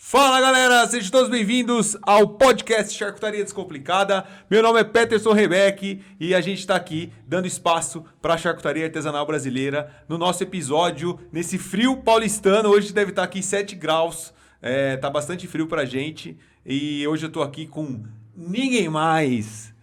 Fala galera, sejam todos bem-vindos ao podcast Charcutaria Descomplicada. Meu nome é Peterson Rebeck e a gente está aqui dando espaço para a charcutaria artesanal brasileira no nosso episódio, nesse frio paulistano. Hoje deve estar aqui 7 graus, tá bastante frio pra gente e hoje eu tô aqui com ninguém mais.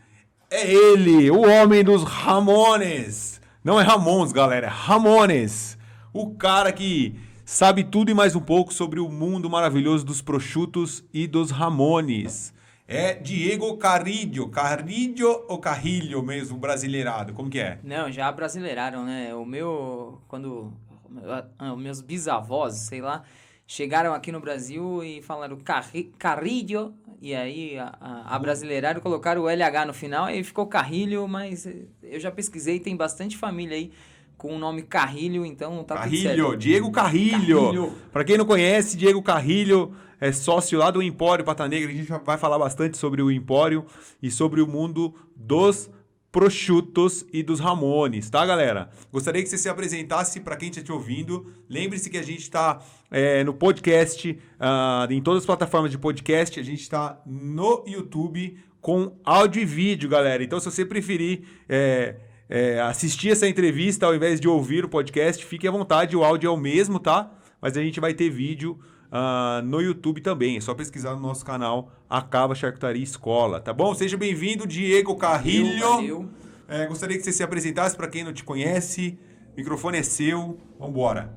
É ele, o homem dos Ramones. Não é Ramones, galera, é Ramones. O cara que sabe tudo e mais um pouco sobre o mundo maravilhoso dos prosciutos e dos Ramones. É Diego Carrillo. Carrillo ou Carrilho mesmo, brasileirado? Como que é? Não, já brasileiraram, né? Os meus bisavós, sei lá, chegaram aqui no Brasil e falaram Carrillo, e aí brasileiraram, colocaram o LH no final, aí ficou Carrilho, mas eu já pesquisei, tem bastante família aí com o nome Carrilho, então tá tudo certo. Carrilho, Diego Carrilho. Para quem não conhece, Diego Carrilho é sócio lá do Empório Pata Negra. A gente vai falar bastante sobre o Empório e sobre o mundo dos prosciutos e dos Ramones, tá, galera? Gostaria que você se apresentasse para quem está te ouvindo. Lembre-se que a gente está no podcast, em todas as plataformas de podcast. A gente está no YouTube com áudio e vídeo, galera. Então, se você preferir assistir essa entrevista ao invés de ouvir o podcast, fique à vontade, o áudio é o mesmo, tá? Mas a gente vai ter vídeo no YouTube também. É só pesquisar no nosso canal Acaba Charcutaria Escola, tá bom? Seja bem-vindo, Diego Carrilho. Valeu. Gostaria que você se apresentasse para quem não te conhece. O microfone é seu. Vambora.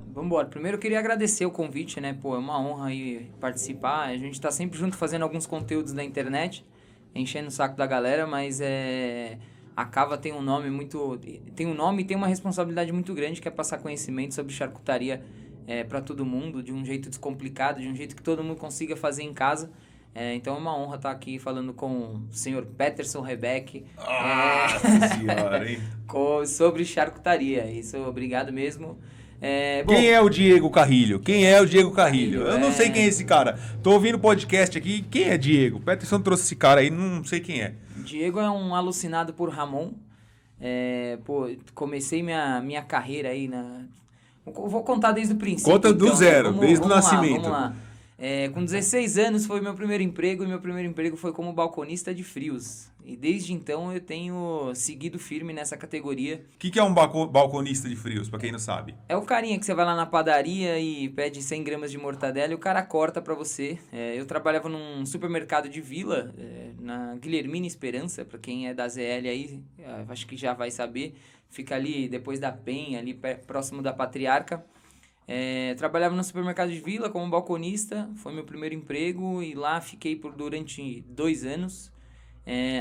Primeiro eu queria agradecer o convite, né? Pô, é uma honra aí participar. A gente tá sempre junto fazendo alguns conteúdos da internet, enchendo o saco da galera, mas a Cava tem um nome e tem uma responsabilidade muito grande, que é passar conhecimento sobre charcutaria para todo mundo, de um jeito descomplicado, de um jeito que todo mundo consiga fazer em casa. Então é uma honra estar aqui falando com o senhor Peterson Rebeck. Nossa senhora, hein? Sobre charcutaria. Isso, obrigado mesmo. Quem é o Diego Carrilho? Eu não sei quem é esse cara. Tô ouvindo o podcast aqui. Quem é Diego? Peterson trouxe esse cara aí, não sei quem é. Diego é um alucinado por Ramon. Comecei minha carreira aí Vou contar desde o princípio. Conta do zero, desde o nascimento. Vamos lá. Com 16 anos foi meu primeiro emprego, e meu primeiro emprego foi como balconista de frios. E desde então eu tenho seguido firme nessa categoria. O que é um balconista de frios, pra quem não sabe? É o carinha que você vai lá na padaria e pede 100 gramas de mortadela e o cara corta pra você. Eu trabalhava num supermercado de vila, na Guilhermina Esperança, pra quem é da ZL aí, acho que já vai saber. Fica ali depois da Penha, ali próximo da Patriarca. Trabalhava no supermercado de vila como balconista, foi meu primeiro emprego e lá fiquei durante 2 anos,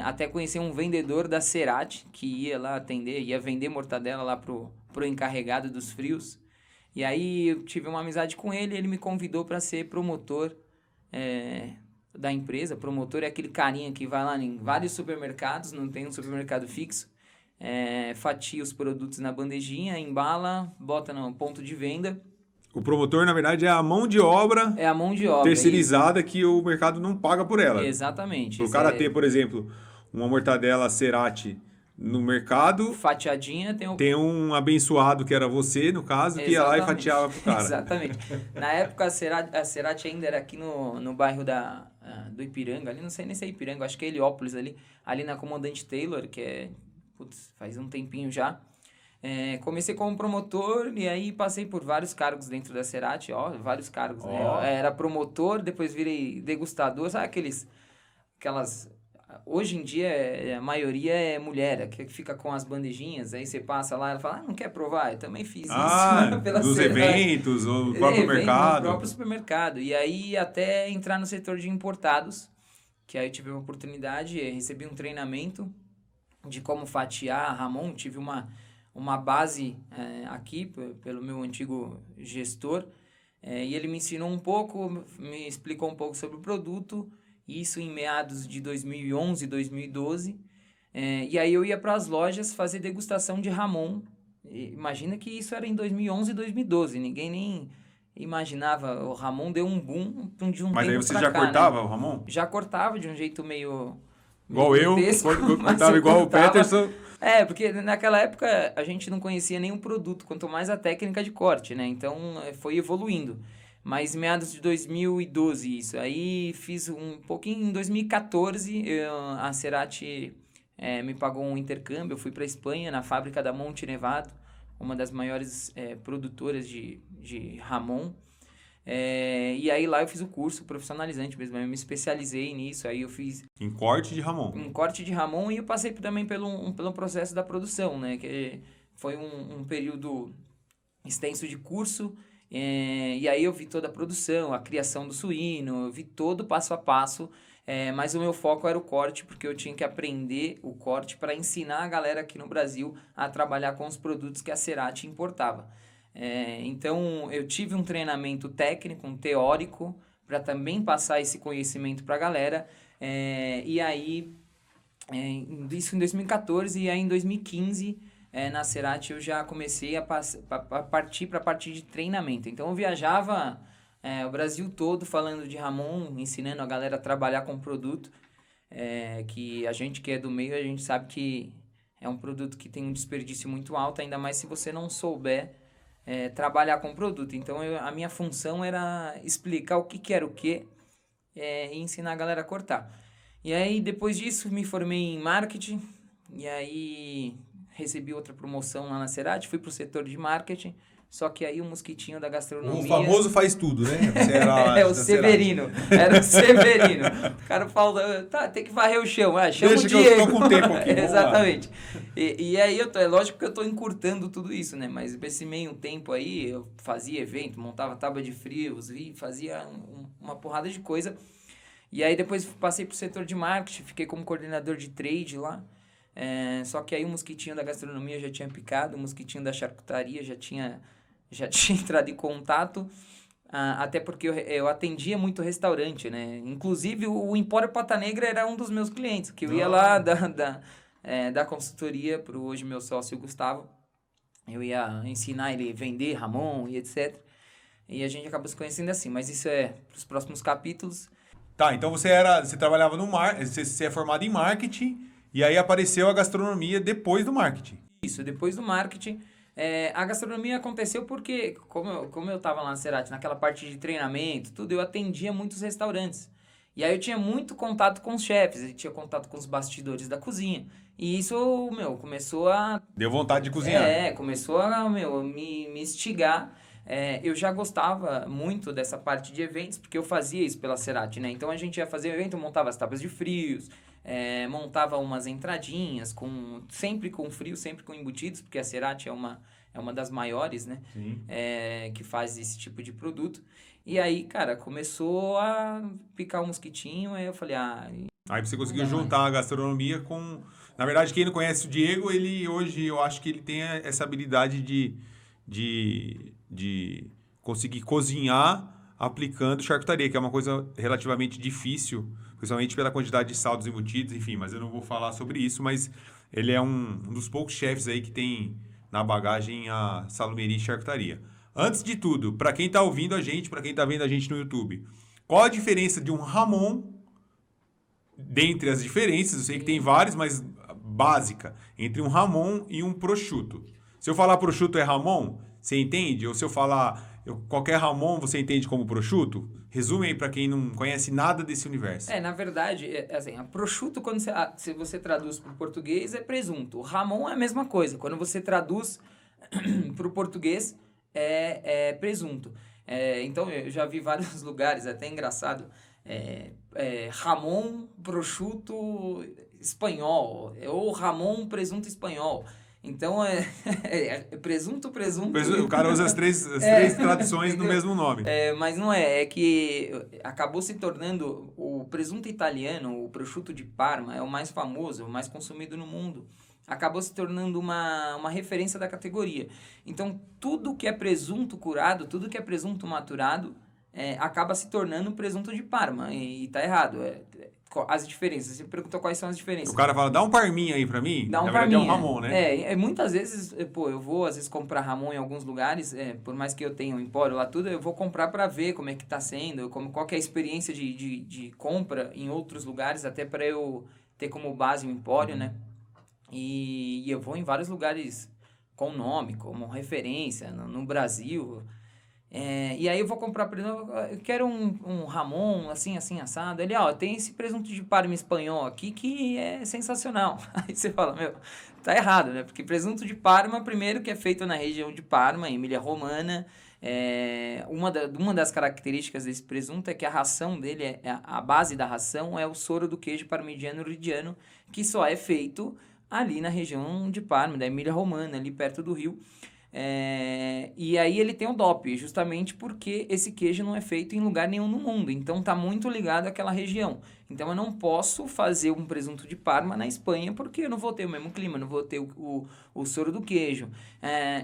até conhecer um vendedor da Cerati que ia lá ia vender mortadela lá pro encarregado dos frios. E aí eu tive uma amizade com ele, ele me convidou para ser promotor da empresa. Promotor é aquele carinha que vai lá em vários supermercados, não tem um supermercado fixo, fatia os produtos na bandejinha, embala, bota no ponto de venda. O promotor, na verdade, é a mão de obra. É a mão de obra terceirizada que o mercado não paga por ela. Exatamente. Para o cara ter, por exemplo, uma mortadela Cerati no mercado, fatiadinha, tem um abençoado, que era você, no caso, que ia lá e fatiava pro cara. Exatamente. Na época, a Cerati ainda era aqui no bairro do Ipiranga, ali, não sei nem se é Ipiranga, acho que é Heliópolis ali na Comandante Taylor, que faz um tempinho já. Comecei como promotor e aí passei por vários cargos dentro da Cerati, vários cargos, né? Era promotor, depois virei degustador, sabe aquelas... Hoje em dia, a maioria é mulher, que fica com as bandejinhas, aí você passa lá e ela fala, não quer provar? Eu também fiz isso. Nos eventos, ou no próprio mercado. No próprio supermercado. E aí, até entrar no setor de importados, que aí eu tive uma oportunidade, recebi um treinamento de como fatiar Ramon, tive uma base aqui pelo meu antigo gestor, e ele me ensinou um pouco, me explicou um pouco sobre o produto, isso em meados de 2011, 2012, e aí eu ia para as lojas fazer degustação de Ramon. Imagina que isso era em 2011 e 2012, ninguém nem imaginava. O Ramon deu um boom de um Mas tempo aí você já cortava, né, o Ramon? Já cortava de um jeito meio igual eu, cortava igual o Peterson. Porque naquela época a gente não conhecia nenhum produto, quanto mais a técnica de corte, né? Então foi evoluindo. Mas meados de 2012 isso. Aí fiz um pouquinho em 2014, a Cerati me pagou um intercâmbio, eu fui para Espanha, na fábrica da Monte Nevado, uma das maiores produtoras de Ramon. E aí lá eu fiz o curso profissionalizante mesmo, eu me especializei nisso, aí eu fiz... Em corte de Ramon. Em corte de Ramon e eu passei também pelo processo da produção, né? Que foi um período extenso de curso, e aí eu vi toda a produção, a criação do suíno, eu vi todo o passo a passo, mas o meu foco era o corte, porque eu tinha que aprender o corte para ensinar a galera aqui no Brasil a trabalhar com os produtos que a Cerati importava. Então, eu tive um treinamento técnico, um teórico, para também passar esse conhecimento para a galera. E aí, isso em 2014, e aí em 2015, na Cerati, eu já comecei a partir para a parte de treinamento. Então, eu viajava o Brasil todo falando de Ramon, ensinando a galera a trabalhar com o produto, que a gente que é do meio, a gente sabe que é um produto que tem um desperdício muito alto, ainda mais se você não souber trabalhar com o produto. Então, a minha função era explicar o que era o que e ensinar a galera a cortar. E aí, depois disso, me formei em marketing, e aí recebi outra promoção lá na Cerati, fui pro setor de marketing, só que aí o mosquitinho da gastronomia... O famoso faz tudo, né? Você era o Severino. Era o Severino. O cara fala, tem que varrer o chão. Chama o Diego. Que eu tô com tempo aqui. Exatamente. E aí, é lógico que eu tô encurtando tudo isso, né? Mas esse meio tempo aí, eu fazia evento, montava tábua de frios, fazia uma porrada de coisa. E aí, depois passei pro setor de marketing, fiquei como coordenador de trade lá. Só que aí o mosquitinho da gastronomia já tinha picado, o mosquitinho da charcutaria já tinha entrado em contato, até porque eu atendia muito restaurante, né? Inclusive, o Empório Pata Negra era um dos meus clientes, que eu ia lá da consultoria para hoje meu sócio Gustavo. Eu ia ensinar ele a vender Ramon e etc. E a gente acaba se conhecendo assim, mas isso é para os próximos capítulos. Tá, então você trabalhava no marketing, você é formado em marketing, e aí apareceu a gastronomia depois do marketing. Isso, depois do marketing. A gastronomia aconteceu porque, como eu estava lá na Cerati, naquela parte de treinamento, tudo, eu atendia muitos restaurantes. E aí eu tinha muito contato com os chefes, eu tinha contato com os bastidores da cozinha. E isso, começou a... Deu vontade de cozinhar. Começou a, me instigar. Eu já gostava muito dessa parte de eventos, porque eu fazia isso pela Cerati, né? Então a gente ia fazer evento, eu montava as tábuas de frios, montava umas entradinhas, sempre com frio, sempre com embutidos, porque a Cerati é uma das maiores, né? Sim. Que faz esse tipo de produto. E aí, cara, começou a picar um mosquitinho, aí eu falei, Aí você conseguiu juntar a gastronomia com... Na verdade, quem não conhece o Diego, ele hoje, eu acho que ele tem essa habilidade de conseguir cozinhar aplicando charcutaria, que é uma coisa relativamente difícil, principalmente pela quantidade de sal dos embutidos, enfim, mas eu não vou falar sobre isso, mas ele é um dos poucos chefes aí que tem na bagagem a salumeria e charcutaria. Antes de tudo, para quem está ouvindo a gente, para quem está vendo a gente no YouTube, qual a diferença de um Ramon, dentre as diferenças, eu sei que tem várias, mas básica, entre um Ramon e um prosciutto? Se eu falar prosciutto é Ramon, você entende? Ou se eu falar qualquer Ramon, você entende como prosciutto? Resume aí para quem não conhece nada desse universo. Na verdade, assim, a prosciutto, se você traduz para o português, é presunto. O Ramon é a mesma coisa. Quando você traduz para o português, é presunto. Então, eu já vi vários lugares, até engraçado, Ramon prosciutto espanhol, ou Ramon presunto espanhol. Então, presunto. O cara usa as três traduções no mesmo nome. Mas não é que acabou se tornando o presunto italiano, o prosciutto de Parma, é o mais famoso, o mais consumido no mundo. Acabou se tornando uma referência da categoria. Então, tudo que é presunto curado, tudo que é presunto maturado, acaba se tornando presunto de Parma. E tá errado. As diferenças. Você perguntou quais são as diferenças. O cara fala, dá um parminha aí pra mim. Dá um Na verdade parminha. é um Ramon, né? Muitas vezes, eu vou às vezes comprar Ramon em alguns lugares, por mais que eu tenha um empório lá tudo, eu vou comprar pra ver como é que tá sendo, qual que é a experiência de compra em outros lugares, até pra eu ter como base o empório, né? E eu vou em vários lugares com nome, como referência, no Brasil. E aí eu vou comprar, por exemplo, eu quero um Ramon, assim, assado. Ele, tem esse presunto de Parma espanhol aqui que é sensacional. Aí você fala, tá errado, né? Porque presunto de Parma, primeiro que é feito na região de Parma, em Emília-Romana. Uma das características desse presunto é que a ração dele, a base da ração é o soro do queijo parmigiano reggiano, que só é feito ali na região de Parma, da Emília-Romana, ali perto do Rio. E aí ele tem o DOP, justamente porque esse queijo não é feito em lugar nenhum no mundo, então tá muito ligado àquela região. Então eu não posso fazer um presunto de Parma na Espanha, porque eu não vou ter o mesmo clima, não vou ter o soro do queijo.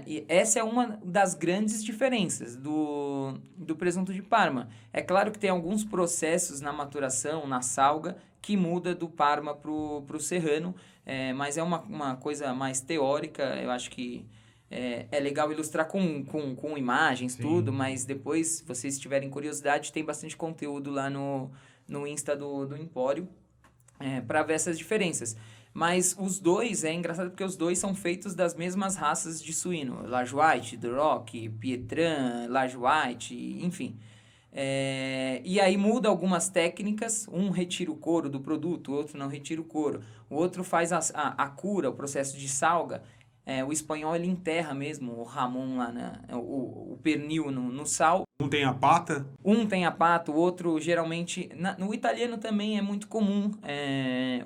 E essa é uma das grandes diferenças do presunto de Parma. É claro que tem alguns processos na maturação, na salga, que muda do Parma pro Serrano, mas é uma coisa mais teórica. Eu acho que é legal ilustrar com imagens, sim, tudo, mas depois, se vocês tiverem curiosidade, tem bastante conteúdo lá no Insta do Empório para ver essas diferenças. Mas os dois, é engraçado porque os dois são feitos das mesmas raças de suíno. Large White, Duroc, Pietran, Large White, enfim. E aí muda algumas técnicas, um retira o couro do produto, o outro não retira o couro. O outro faz a cura, o processo de salga. O espanhol, ele enterra mesmo o Ramon lá, o pernil no sal. Um tem a pata? Um tem a pata, o outro geralmente... No italiano também é muito comum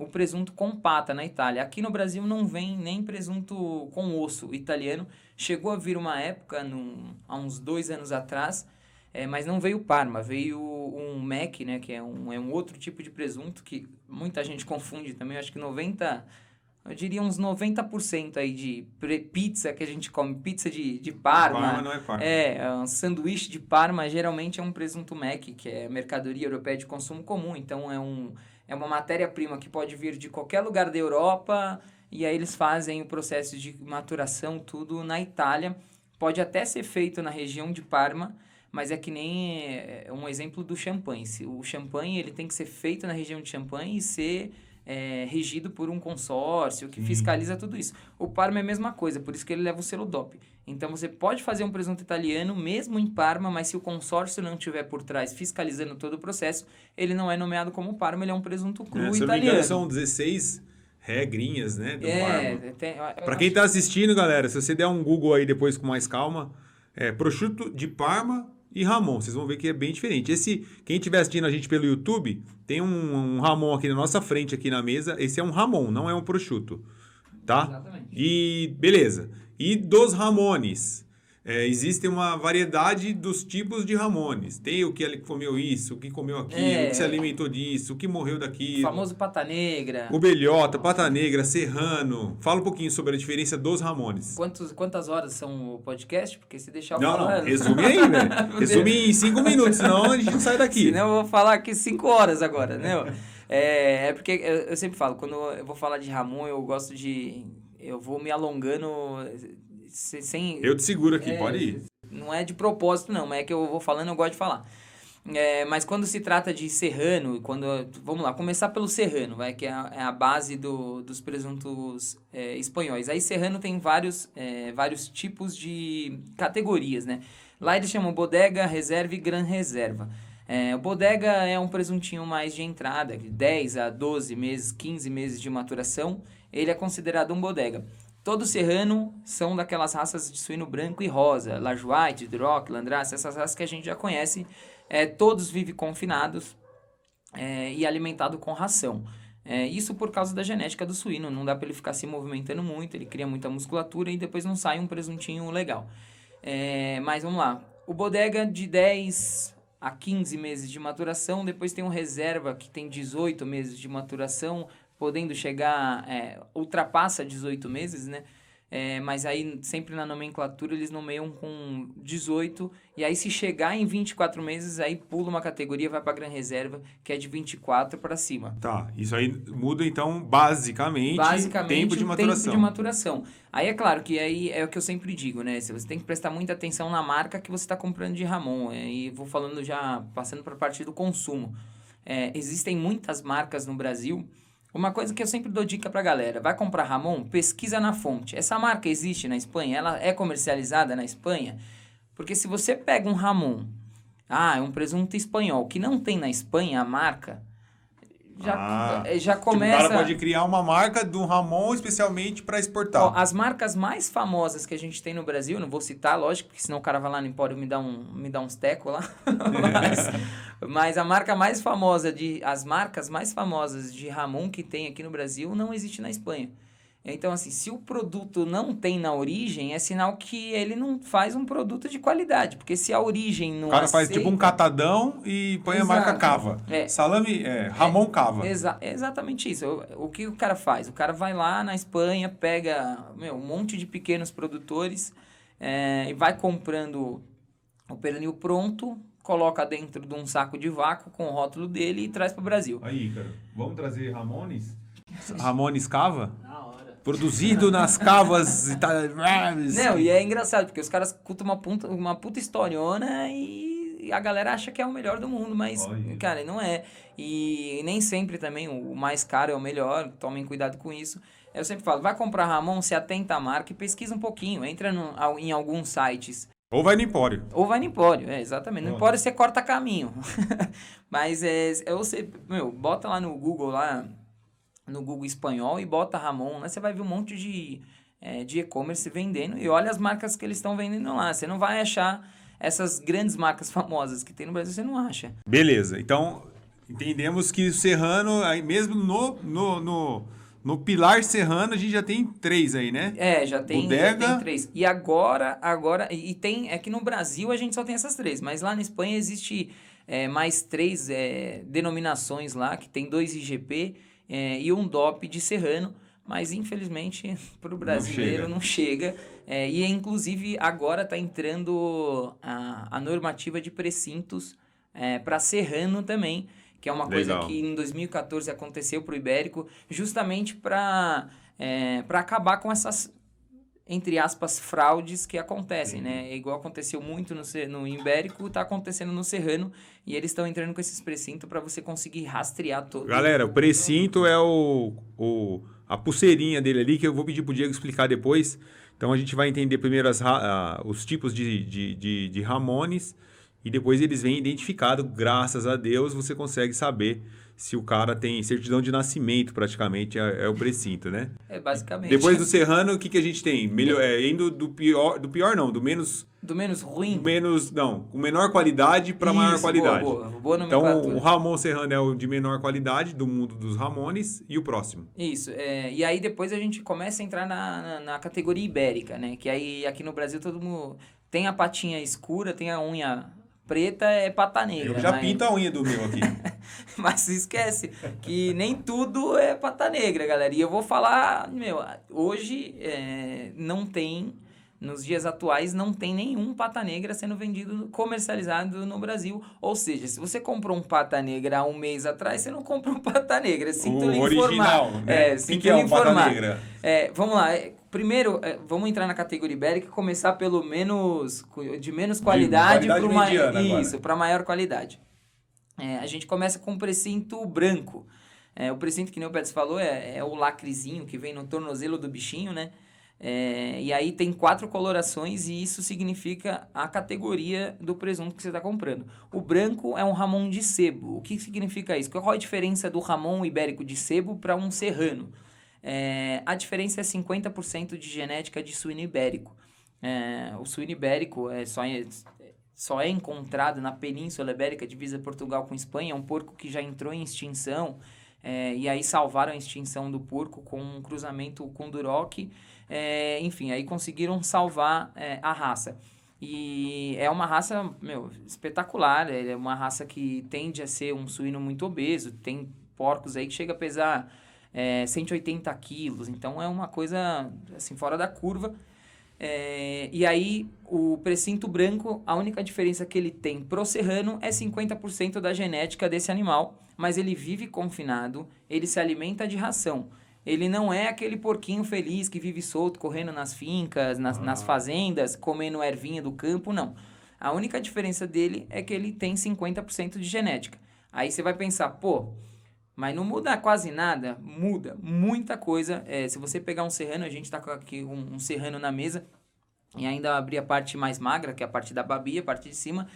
o presunto com pata na Itália. Aqui no Brasil não vem nem presunto com osso italiano. Chegou a vir uma época, há uns 2 anos atrás, mas não veio Parma, veio um Mac, né, que é um outro tipo de presunto que muita gente confunde também. Eu acho que eu diria uns 90% aí de pizza que a gente come, pizza de Parma. Parma não é Parma. Um sanduíche de Parma geralmente é um presunto Mac, que é mercadoria europeia de consumo comum. Então é uma matéria-prima que pode vir de qualquer lugar da Europa, e aí eles fazem o processo de maturação tudo na Itália. Pode até ser feito na região de Parma, mas é que nem um exemplo do champanhe. O champanhe ele tem que ser feito na região de Champagne e ser... regido por um consórcio que fiscaliza tudo isso. O Parma é a mesma coisa, por isso que ele leva o selo DOP. Então você pode fazer um presunto italiano mesmo em Parma, mas se o consórcio não estiver por trás fiscalizando todo o processo, ele não é nomeado como Parma, ele é um presunto cru italiano. Se eu não me engano, são 16 regrinhas, né, do Parma. Para quem está assistindo, galera, se você der um Google aí depois com mais calma, prosciutto de Parma e Ramon, vocês vão ver que é bem diferente. Quem estiver assistindo a gente pelo YouTube, tem um Ramon aqui na nossa frente, aqui na mesa. Esse é um Ramon, não é um prosciutto, tá? Exatamente. E beleza. E dos Ramones, existe uma variedade dos tipos de Ramones. Tem o que ele comeu isso, o que comeu aquilo, o que se alimentou disso, o que morreu daquilo. O famoso pata negra. O belhota, pata negra, serrano. Fala um pouquinho sobre a diferença dos Ramones. Quantas horas são o podcast? Porque se deixar eu falar... Não, resume aí, velho. Resume em 5 minutos, senão a gente não sai daqui. Senão eu vou falar aqui 5 horas agora, né? Porque eu sempre falo, quando eu vou falar de Ramon, eu gosto de... Eu vou me alongando sem... Eu te seguro aqui, pode ir. Não é de propósito, não, mas é que eu vou falando, eu gosto de falar. Mas quando se trata de serrano, vamos lá, começar pelo serrano, que é a base dos presuntos espanhóis. Aí serrano tem vários tipos de categorias, né? Lá eles chamam bodega, reserva e gran reserva. O bodega é um presuntinho mais de entrada, de 10 a 12 meses, 15 meses de maturação, ele é considerado um bodega. Todo serrano são daquelas raças de suíno branco e rosa, Large White, Duroc, Landrace, essas raças que a gente já conhece. Todos vivem confinados e alimentados com ração. Isso por causa da genética do suíno, não dá para ele ficar se movimentando muito, ele cria muita musculatura e depois não sai um presuntinho legal. Mas vamos lá, o bodega de 10 a 15 meses de maturação, depois tem um reserva que tem 18 meses de maturação, podendo chegar, ultrapassa 18 meses, né? Mas aí sempre na nomenclatura eles nomeiam com 18, e aí se chegar em 24 meses, aí pula uma categoria, vai para a Gran Reserva, que é de 24 para cima. Tá, isso aí muda então basicamente tempo de maturação. Aí é claro que aí é o que eu sempre digo, né? Você tem que prestar muita atenção na marca que você está comprando de Ramon, e vou falando já, passando para a parte do consumo. Existem muitas marcas no Brasil. Uma coisa que eu sempre dou dica pra galera, vai comprar Ramon, pesquisa na fonte. Essa marca existe na Espanha? Ela é comercializada na Espanha? Porque se você pega um Ramon, é um presunto espanhol, que não tem na Espanha a marca, já começa... Tipo, o cara pode criar uma marca do Ramon especialmente para exportar. Ó, as marcas mais famosas que a gente tem no Brasil, não vou citar, lógico, porque senão o cara vai lá no Empório me dá uns tecos lá. Mas as marcas mais famosas de Ramon que tem aqui no Brasil não existe na Espanha. Então, assim, se o produto não tem na origem, é sinal que ele não faz um produto de qualidade. Porque se a origem não O cara aceita... faz tipo um catadão e põe a marca Cava. Salame, Ramon Cava. É exatamente isso. O que o cara faz? O cara vai lá na Espanha, pega um monte de pequenos produtores e vai comprando o pernil pronto, coloca dentro de um saco de vácuo com o rótulo dele e traz para o Brasil. Aí, cara, vamos trazer Ramones? Ramones Cava? Na hora. Produzido nas cavas Não, e é engraçado, porque os caras contam uma puta historiona e a galera acha que é o melhor do mundo, mas, cara, não é. E nem sempre também o mais caro é o melhor, tomem cuidado com isso. Eu sempre falo, vai comprar Ramon, se atenta à marca e pesquisa um pouquinho, entra em alguns sites. Ou vai no Empório. Exatamente. No Empório você corta caminho. Mas bota lá no Google, no Google espanhol, e bota Ramon, né? Você vai ver um monte de e-commerce vendendo e olha as marcas que eles estão vendendo lá. Você não vai achar essas grandes marcas famosas que tem no Brasil, você não acha. Beleza, então entendemos que o Serrano, aí mesmo no pilar Serrano, a gente já tem 3 aí, né? Já tem 3. E agora, aqui no Brasil a gente só tem essas 3, mas lá na Espanha existe mais 3 denominações lá, que tem 2 IGP, e um DOP de Serrano, mas infelizmente para o brasileiro não chega. E inclusive agora está entrando a normativa de precintos para Serrano também, que é uma coisa que em 2014 aconteceu para o Ibérico, justamente para acabar com essas, entre aspas, fraudes que acontecem, né? Igual aconteceu muito no Ibérico, tá acontecendo no Serrano, e eles estão entrando com esses precintos para você conseguir rastrear todo. Galera, o precinto é a pulseirinha dele ali, que eu vou pedir pro Diego explicar depois. Então a gente vai entender primeiro os tipos de Ramones, e depois eles vêm identificados, graças a Deus, você consegue saber se o cara tem certidão de nascimento, praticamente, é o precinto, né? Basicamente. Depois do Serrano, o que a gente tem? Indo do pior não, do menos... Do menos ruim? Com menor qualidade para maior qualidade. Boa nomenclatura. Então, o Ramon Serrano é o de menor qualidade, do mundo dos Ramones, e o próximo. Isso, e aí depois a gente começa a entrar na categoria ibérica, né? Que aí aqui no Brasil todo mundo tem a patinha escura, tem a unha... preta é pata negra. Eu já pinto a unha do meu aqui. Mas esquece que nem tudo é pata negra, galera. E eu vou falar, hoje não tem, nos dias atuais, não tem nenhum pata negra sendo vendido, comercializado no Brasil. Ou seja, se você comprou um pata negra há um mês atrás, você não compra um pata negra. Sinto lhe informar. Original, né? O que é um pata negra? Vamos lá. Primeiro, vamos entrar na categoria ibérica e começar pelo de menos qualidade para maior qualidade. A gente começa com o precinto branco. O precinto, que nem o Pérez falou, é o lacrezinho que vem no tornozelo do bichinho, né? E aí tem 4 colorações e isso significa a categoria do presunto que você está comprando. O branco é um Ramon de sebo. O que significa isso? Qual a diferença do Ramon ibérico de sebo para um serrano? A diferença é 50% de genética de suíno ibérico. O suíno ibérico só é encontrado na Península Ibérica, divisa Portugal com Espanha. É um porco que já entrou em extinção, e aí salvaram a extinção do porco com um cruzamento com Duroc. Enfim, aí conseguiram salvar a raça. E é uma raça, espetacular. É uma raça que tende a ser um suíno muito obeso. Tem porcos aí que chega a pesar 180 quilos, então é uma coisa assim, fora da curva. E aí o precinto branco, a única diferença que ele tem pro serrano é 50% da genética desse animal, mas ele vive confinado, ele se alimenta de ração. Ele não é aquele porquinho feliz que vive solto, correndo nas fincas, nas fazendas, comendo ervinha do campo, não. A única diferença dele é que ele tem 50% de genética. Aí você vai pensar, mas não muda quase nada? Muda muita coisa. Se você pegar um serrano, a gente está com aqui um serrano na mesa, e ainda abrir a parte mais magra, que é a parte da babia, a parte de cima.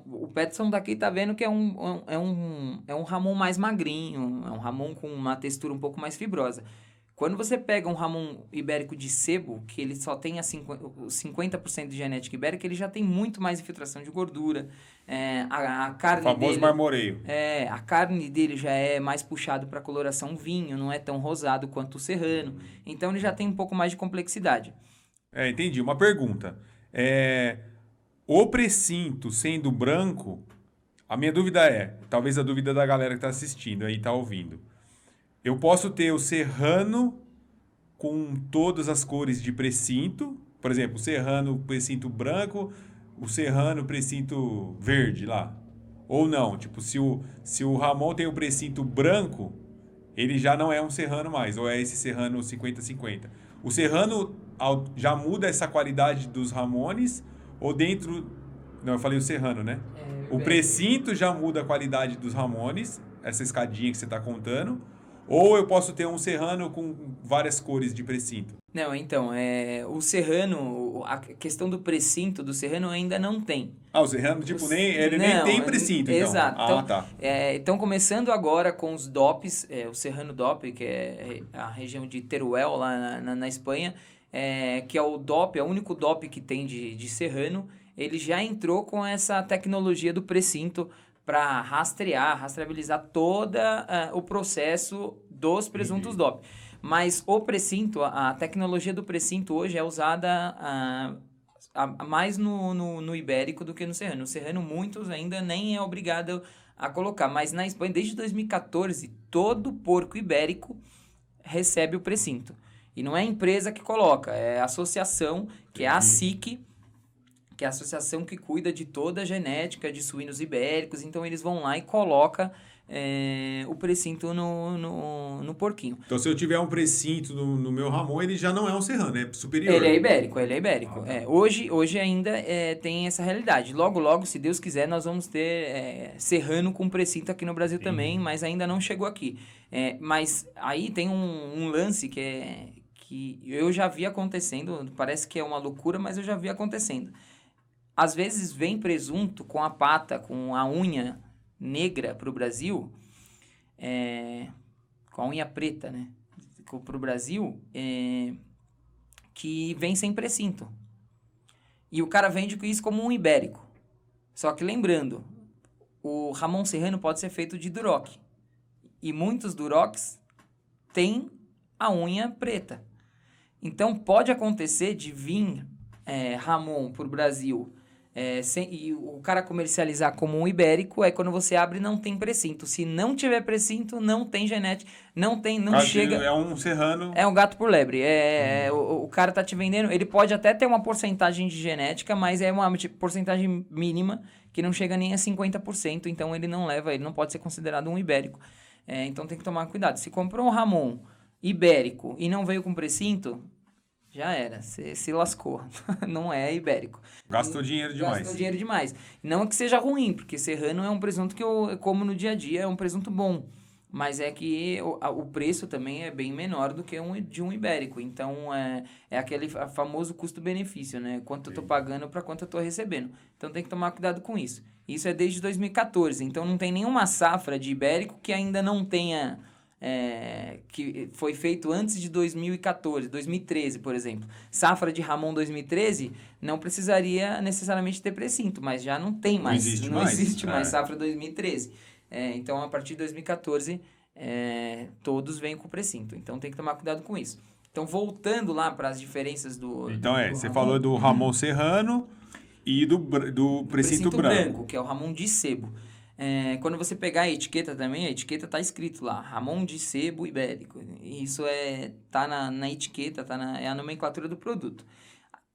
O Peterson daqui tá vendo que é um Ramon mais magrinho, é um Ramon com uma textura um pouco mais fibrosa. Quando você pega um Ramon ibérico de sebo, que ele só tem os 50% de genética ibérica, ele já tem muito mais infiltração de gordura. A carne o famoso dele, marmoreio. a carne dele já é mais puxado para coloração vinho, não é tão rosado quanto o serrano. Então ele já tem um pouco mais de complexidade. Entendi. Uma pergunta. O precinto sendo branco, a minha dúvida talvez a dúvida da galera que está assistindo aí, está ouvindo. Eu posso ter o serrano com todas as cores de precinto, por exemplo, o serrano precinto branco, o serrano precinto verde lá. Ou não, tipo, se o Ramon tem o precinto branco, ele já não é um serrano mais, ou é esse serrano 50-50. O serrano já muda essa qualidade dos Ramones, ou dentro... Não, eu falei o serrano, né? O precinto já muda a qualidade dos Ramones, essa escadinha que você está contando, ou eu posso ter um serrano com várias cores de precinto? Não, então, o serrano, a questão do precinto do serrano ainda não tem. O serrano, tipo, ele nem tem precinto, então. Exato. Então, tá. Então, começando agora com os DOPs, o serrano DOP, que é a região de Teruel, lá na Espanha, que é o DOP, é o único DOP que tem de serrano, ele já entrou com essa tecnologia do precinto para rastreabilizar todo o processo dos presuntos DOP. Mas o precinto, a tecnologia do precinto hoje é usada mais no ibérico do que no serrano. No serrano, muitos ainda nem é obrigado a colocar. Mas na Espanha, desde 2014, todo porco ibérico recebe o precinto. E não é a empresa que coloca, é a associação, que é a ASIC, que é a associação que cuida de toda a genética de suínos ibéricos. Então, eles vão lá e colocam o precinto no porquinho. Então, se eu tiver um precinto no meu Ramon, ele já não é um serrano, é superior. Ele é ibérico. Hoje ainda tem essa realidade. Logo, logo, se Deus quiser, nós vamos ter serrano com precinto aqui no Brasil também, mas ainda não chegou aqui. Mas aí tem um lance que eu já vi acontecendo, parece que é uma loucura, mas eu já vi acontecendo. Às vezes vem presunto com a pata, com a unha negra para o Brasil, com a unha preta, né? Para o Brasil, que vem sem precinto. E o cara vende isso como um ibérico. Só que lembrando, o Ramon Serrano pode ser feito de duroc. E muitos durocs têm a unha preta. Então pode acontecer de vir Ramon para o Brasil e o cara comercializar como um ibérico, quando você abre não tem precinto. Se não tiver precinto, não tem genética, não chega... É um serrano... É um gato por lebre. O cara tá te vendendo, ele pode até ter uma porcentagem de genética, mas é uma porcentagem mínima, que não chega nem a 50%, então ele não pode ser considerado um ibérico. Então tem que tomar cuidado. Se comprou um Ramon ibérico e não veio com precinto... Já era, você se lascou. Não é ibérico. Gastou dinheiro demais. Gastou dinheiro demais. Não é que seja ruim, porque serrano é um presunto que eu como no dia a dia, é um presunto bom. Mas é que o preço também é bem menor do que de um ibérico. Então, é aquele famoso custo-benefício, né? Quanto eu tô pagando para quanto eu tô recebendo. Então, tem que tomar cuidado com isso. Isso é desde 2014. Então, não tem nenhuma safra de ibérico que ainda não tenha... que foi feito antes de 2014, 2013, por exemplo. Safra de Ramon 2013 não precisaria necessariamente ter precinto, mas já não tem mais. Não existe mais safra 2013. Então, a partir de 2014, todos vêm com precinto. Então, tem que tomar cuidado com isso. Então, voltando lá para as diferenças do... Então, você falou do Ramon Serrano e do precinto branco. Que é o Ramon de sebo. Quando você pegar a etiqueta também, a etiqueta tá escrito lá, Ramon de sebo ibérico. Isso tá na etiqueta, é a nomenclatura do produto.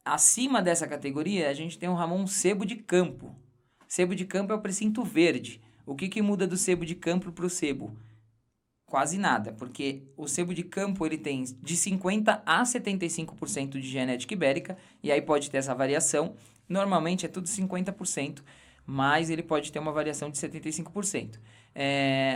Acima dessa categoria, a gente tem o Ramon sebo de campo. Sebo de campo é o precinto verde. O que muda do sebo de campo para o sebo? Quase nada, porque o sebo de campo ele tem de 50% a 75% de genética ibérica, e aí pode ter essa variação. Normalmente é tudo 50%. Mas ele pode ter uma variação de 75%.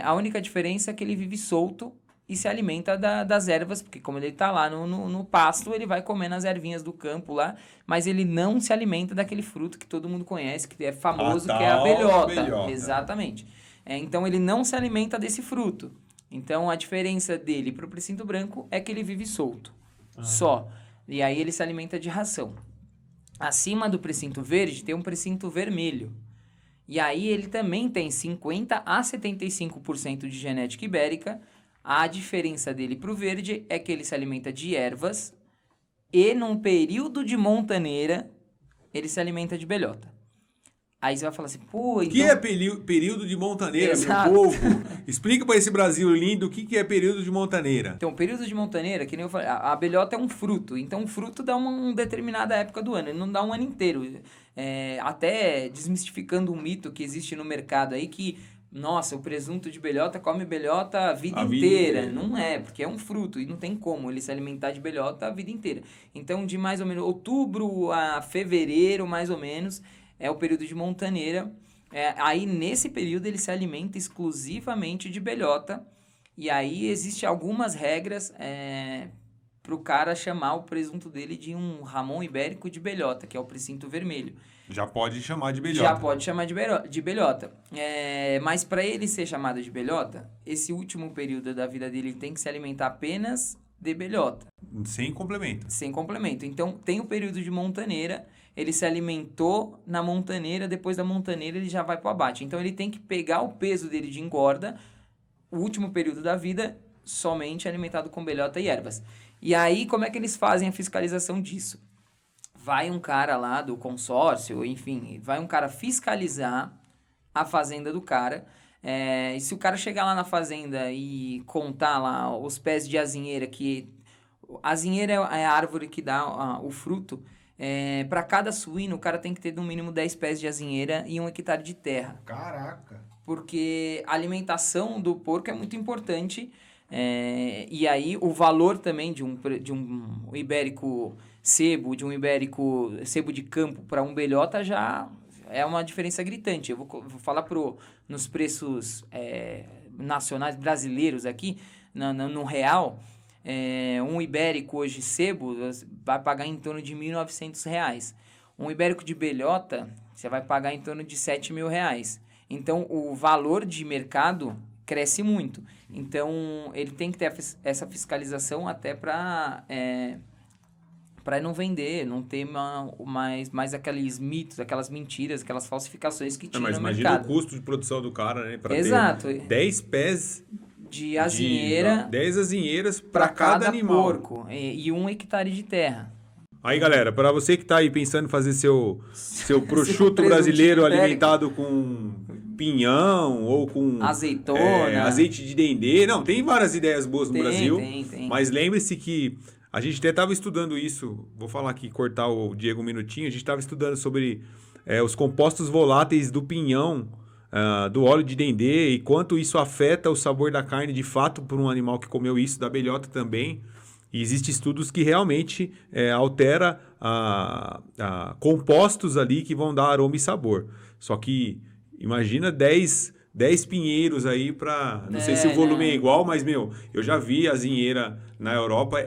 A única diferença é que ele vive solto e se alimenta das ervas, porque como ele está lá no pasto, ele vai comendo as ervinhas do campo lá, mas ele não se alimenta daquele fruto que todo mundo conhece, que é famoso, que é a abelhota. Exatamente. Então ele não se alimenta desse fruto. Então a diferença dele para o precinto branco é que ele vive solto, só. E aí ele se alimenta de ração. Acima do precinto verde tem um precinto vermelho. E aí ele também tem 50% a 75% de genética ibérica. A diferença dele para o verde é que ele se alimenta de ervas e num período de montaneira ele se alimenta de belhota. Aí você vai falar assim, pô, então... O que é período de montaneira, Exato. meu povo? Explica para esse Brasil lindo o que é período de montaneira. Então, período de montaneira, que nem eu falei, a abelhota é um fruto. Então, o fruto dá uma determinada época do ano, ele não dá um ano inteiro. Até desmistificando um mito que existe no mercado aí que, nossa, o presunto de belhota come belhota a vida inteira. Não é, porque é um fruto e não tem como ele se alimentar de belhota a vida inteira. Então, de mais ou menos outubro a fevereiro, mais ou menos, é o período de montaneira. Aí, nesse período, ele se alimenta exclusivamente de belhota. E aí, existem algumas regras para o cara chamar o presunto dele de um Ramon ibérico de belhota, que é o precinto vermelho. Já pode chamar de belhota. Já pode chamar de belhota. Mas para ele ser chamado de belhota, esse último período da vida dele tem que se alimentar apenas de belhota. Sem complemento. Sem complemento. Então, tem o período de montaneira, ele se alimentou na montaneira, depois da montaneira ele já vai para o abate. Então, ele tem que pegar o peso dele de engorda, o último período da vida, somente alimentado com belhota e ervas. E aí, como é que eles fazem a fiscalização disso? Vai um cara lá do consórcio, enfim, vai um cara fiscalizar a fazenda do cara. E se o cara chegar lá na fazenda e contar lá os pés de azinheira, que a azinheira é a árvore que dá o fruto, para cada suíno o cara tem que ter no mínimo 10 pés de azinheira e 1 hectare de terra. Caraca! Porque a alimentação do porco é muito importante. E aí o valor também de um ibérico sebo, de um ibérico sebo de campo para um belhota já é uma diferença gritante. Eu vou falar nos preços nacionais brasileiros aqui, no real, um ibérico hoje sebo vai pagar em torno de R$ 1.900. Um ibérico de belhota você vai pagar em torno de R$ 7.000. Então o valor de mercado cresce muito. Então, ele tem que ter essa fiscalização até para não vender, não ter mais aqueles mitos, aquelas mentiras, aquelas falsificações que tinha no mercado. Mas imagina o custo de produção do cara, né? Para ter 10 pés de azinheira, 10 azinheiras para cada animal. Porco e 1 hectare de terra. Aí, galera, para você que está aí pensando em fazer seu prosciutto brasileiro alimentado com pinhão ou com azeitona, azeite de dendê. Não, tem várias ideias boas no Brasil. Tem. Mas lembre-se que a gente até estava estudando isso. Vou falar aqui, cortar o Diego um minutinho. A gente estava estudando sobre os compostos voláteis do pinhão, do óleo de dendê e quanto isso afeta o sabor da carne de fato por um animal que comeu isso, da belhota também. E existem estudos que realmente altera compostos ali que vão dar aroma e sabor. Só que imagina 10 pinheiros aí para... Não sei se o volume é igual, mas, eu já vi a azinheira na Europa,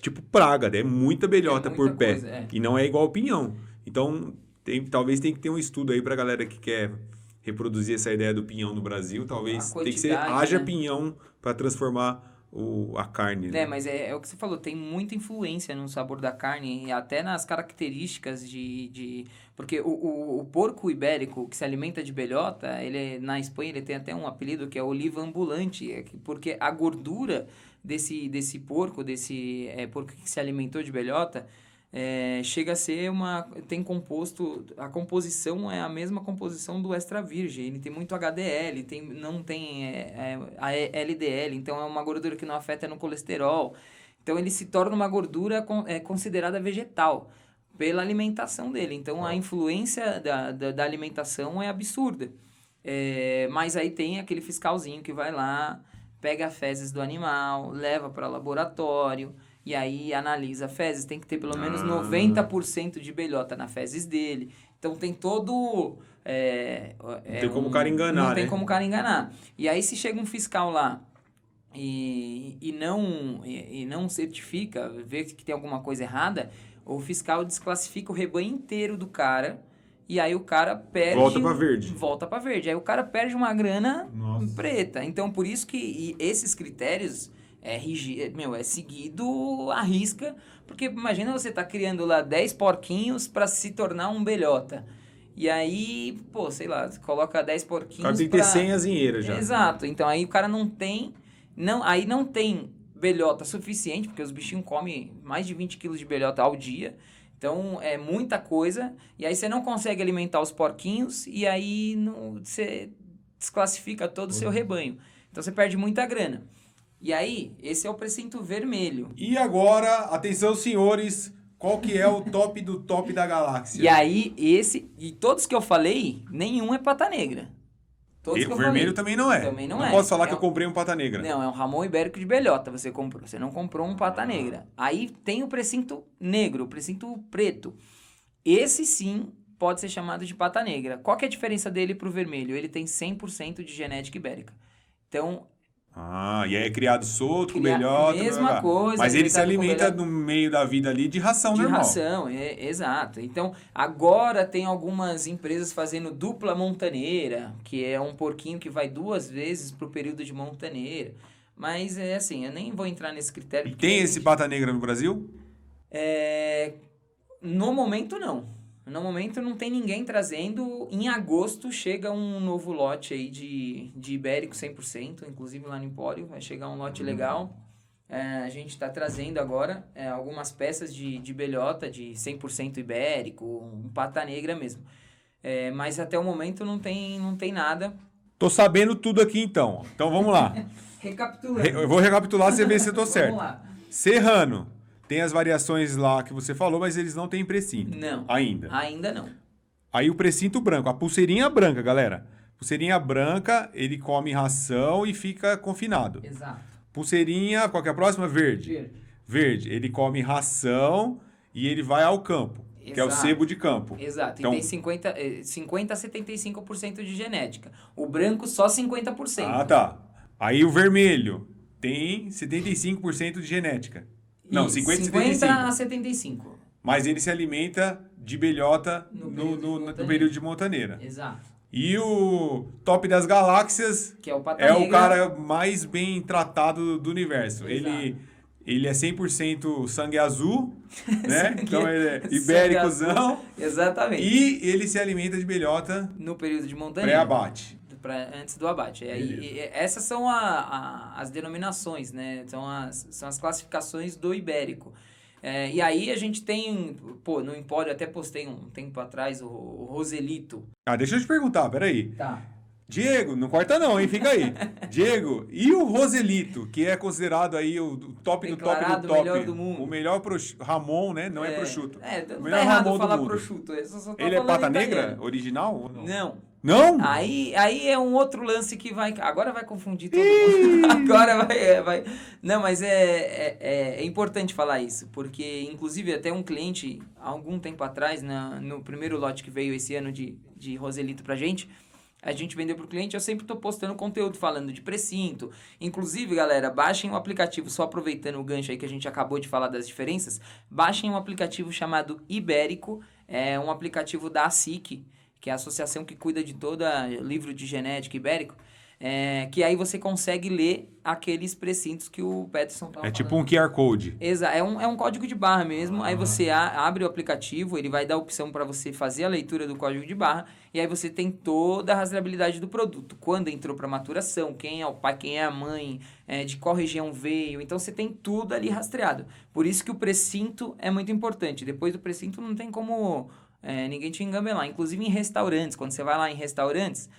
tipo praga, é muita belhota por pé. E não é igual ao pinhão. Então, talvez tenha que ter um estudo aí para a galera que quer reproduzir essa ideia do pinhão no Brasil. Talvez tem que ser haja pinhão para transformar a carne. Né? Mas é o que você falou, tem muita influência no sabor da carne e até nas características porque o porco ibérico que se alimenta de belhota, na Espanha ele tem até um apelido que é oliva ambulante, porque a gordura desse porco, porco que se alimentou de belhota, chega a ser tem composto, a composição é a mesma composição do extra virgem, ele tem muito HDL, não tem a LDL, então é uma gordura que não afeta no colesterol, então ele se torna uma gordura considerada vegetal pela alimentação dele, então a influência da alimentação é absurda, mas aí tem aquele fiscalzinho que vai lá, pega fezes do animal, leva para laboratório, e aí analisa fezes, tem que ter pelo menos 90% de belhota na fezes dele. Então tem todo... não tem como o cara enganar, Não tem como o cara enganar. E aí se chega um fiscal lá e não certifica, vê que tem alguma coisa errada, o fiscal desclassifica o rebanho inteiro do cara. E aí o cara perde... Volta pra verde. Aí o cara perde uma grana preta. Então, por isso que esses critérios é seguido à risca. Porque imagina você tá criando lá 10 porquinhos para se tornar um belhota. E aí, pô, sei lá, coloca 10 porquinhos... O cara tem que ter 100 azinheiras já. Exato. Então, aí o cara não tem belhota suficiente, porque os bichinhos comem mais de 20 quilos de belhota ao dia. Então, é muita coisa, e aí você não consegue alimentar os porquinhos, e aí você desclassifica todo o seu rebanho. Então, você perde muita grana. E aí, esse é o precinto vermelho. E agora, atenção, senhores, qual que é o top do top da galáxia? E aí, e todos que eu falei, nenhum é pata negra. O vermelho também não é. Também não posso falar que eu comprei um pata negra. Não, é um Ramon Ibérico de belhota você comprou. Você não comprou um pata negra. Aí tem o precinto negro, o precinto preto. Esse sim pode ser chamado de pata negra. Qual que é a diferença dele pro vermelho? Ele tem 100% de genética ibérica. Então... e aí é criado solto, com belhota... Mesma coisa. Mas ele se alimenta no meio da vida ali de ração normal. De ração, exato. Então, agora tem algumas empresas fazendo dupla montaneira, que é um porquinho que vai 2 vezes pro período de montaneira. Mas é assim, eu nem vou entrar nesse critério. E tem esse pata negra no Brasil? No momento, não. No momento não tem ninguém trazendo. Em agosto chega um novo lote aí de ibérico 100%, inclusive lá no Empório, vai chegar um lote legal. A gente está trazendo agora algumas peças de belhota de 100% ibérico, um pata negra mesmo. Mas até o momento não tem nada. Tô sabendo tudo aqui então. Então vamos lá. Recapitulando. Eu vou recapitular pra você ver se eu tô certo. Vamos lá. Serrano. Tem as variações lá que você falou, mas eles não têm precinto. Não. Ainda não. Aí o precinto branco, a pulseirinha branca, galera. Pulseirinha branca, ele come ração e fica confinado. Exato. Pulseirinha, qual que é a próxima? Verde. Verde. Ele come ração e ele vai ao campo, que é o sebo de campo. Exato. Então, e tem 50 a 75% de genética. O branco só 50%. Ah, tá. Aí o vermelho tem 75% de genética. Não, 50 a 75. Mas ele se alimenta de belhota no período de montaneira. Exato. E o top das galáxias que é o pata negra. O cara mais bem tratado do universo. Exato. Ele é 100% sangue azul, né? Então ele é ibéricozão. Exatamente. E ele se alimenta de belhota no período de montaneira. Pré-abate. Antes do abate. Essas são as denominações, né? São as classificações do ibérico. E aí a gente tem, no Empório, até postei um tempo atrás o Roselito. Deixa eu te perguntar, peraí. Tá. Diego, não corta não, hein? Fica aí. Diego, e o Roselito, que é considerado aí o top do top do top. O melhor do mundo. O melhor Ramon, né? Não é prosciutto. Não tá errado falar prosciutto. Ele é pata negra original? Ou não. Não? Aí é um outro lance que agora vai confundir todo mundo. Agora vai. Não, mas é importante falar isso, porque inclusive até um cliente, há algum tempo atrás, no primeiro lote que veio esse ano de Roselito pra gente, a gente vendeu pro cliente, eu sempre tô postando conteúdo falando de precinto. Inclusive, galera, baixem um aplicativo, só aproveitando o gancho aí que a gente acabou de falar das diferenças, baixem um aplicativo chamado Ibérico, é um aplicativo da ASIC, que é a associação que cuida de todo livro de genética ibérico, que aí você consegue ler aqueles precintos que o Peterson estava falando. É tipo um QR Code. Exato, é um código de barra mesmo, aí você abre o aplicativo, ele vai dar a opção para você fazer a leitura do código de barra, e aí você tem toda a rastreabilidade do produto, quando entrou para maturação, quem é o pai, quem é a mãe, de qual região veio, então você tem tudo ali rastreado. Por isso que o precinto é muito importante, depois do precinto não tem como ninguém te engambelar, inclusive em restaurantes, quando você vai lá em restaurantes,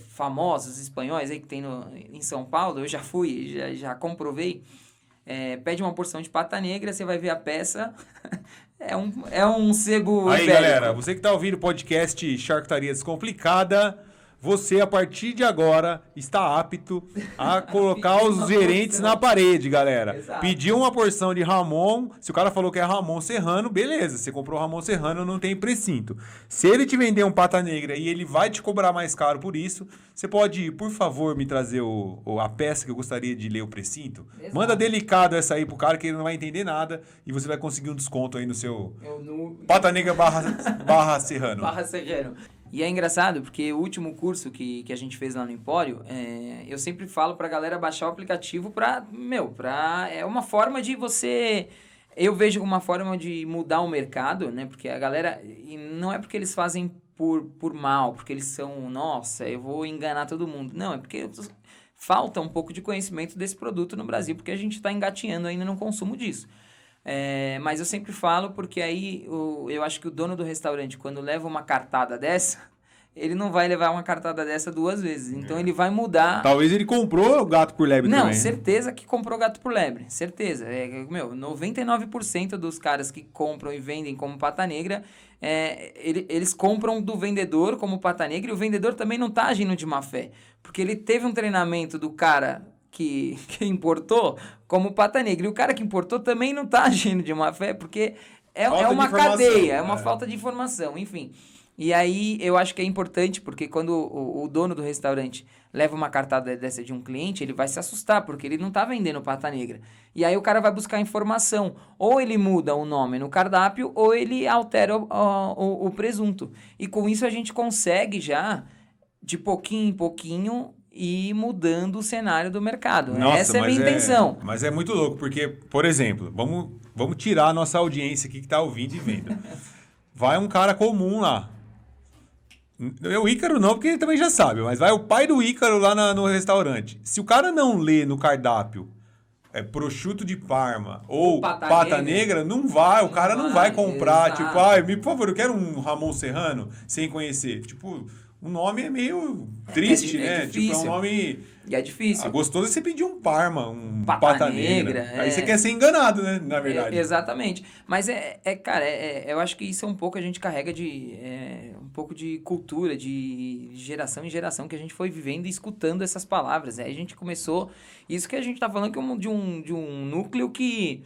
famosos espanhóis aí que tem em São Paulo, eu já fui, já comprovei, pede uma porção de pata negra, você vai ver a peça, é um sebo aí ibérico. Galera, você que tá ouvindo o podcast Charcutaria Descomplicada, você, a partir de agora, está apto a colocar os gerentes na parede, galera. Exato. Pediu uma porção de Ramon, se o cara falou que é Ramon Serrano, beleza, você comprou Ramon Serrano, não tem precinto. Se ele te vender um pata negra e ele vai te cobrar mais caro por isso, você pode, por favor, me trazer a peça que eu gostaria de ler o precinto? Exato. Manda delicado essa aí pro cara que ele não vai entender nada e você vai conseguir um desconto aí no seu pata negra barra Serrano. Barra Serrano. E é engraçado, porque o último curso que a gente fez lá no Empório, eu sempre falo pra galera baixar o aplicativo é uma forma de você... Eu vejo uma forma de mudar o mercado, né? Porque a galera... E não é porque eles fazem por mal, porque eles são... Nossa, eu vou enganar todo mundo. Não, é porque falta um pouco de conhecimento desse produto no Brasil, porque a gente tá engatinhando ainda no consumo disso. Mas eu sempre falo porque aí eu acho que o dono do restaurante, quando leva uma cartada dessa, ele não vai levar uma cartada dessa 2 vezes. Então ele vai mudar. Talvez ele comprou o gato por lebre também. Não, certeza que comprou gato por lebre. Certeza. 99% dos caras que compram e vendem como pata negra, eles compram do vendedor como pata negra e o vendedor também não tá agindo de má fé. Porque ele teve um treinamento do cara que importou como pata negra. E o cara que importou também não tá agindo de má fé, porque é uma cadeia, é uma falta de informação, enfim. E aí eu acho que é importante, porque quando o dono do restaurante leva uma cartada dessa de um cliente, ele vai se assustar, porque ele não tá vendendo pata negra. E aí o cara vai buscar informação. Ou ele muda o nome no cardápio, ou ele altera o presunto. E com isso a gente consegue já, de pouquinho em pouquinho, e mudando o cenário do mercado. Nossa, essa é a minha intenção. Mas é muito louco, porque, por exemplo, vamos tirar a nossa audiência aqui que tá ouvindo e vendo. Vai um cara comum lá. O Ícaro não, porque ele também já sabe, mas vai o pai do Ícaro lá no restaurante. Se o cara não lê no cardápio prosciutto de Parma ou pata negra, não vai, o cara não vai comprar. Exato. Tipo, por favor, eu quero um Ramon Serrano sem conhecer. Tipo... O nome é meio triste, né? Difícil. Tipo, é um nome... E é difícil. Gostoso é você pedir um Parma, um pata negra. Aí você quer ser enganado, né? Na verdade. Exatamente. Mas, cara, eu acho que isso é um pouco, a gente carrega de... um pouco de cultura, de geração em geração, que a gente foi vivendo e escutando essas palavras. Aí a gente começou... Isso que a gente tá falando que de um núcleo que...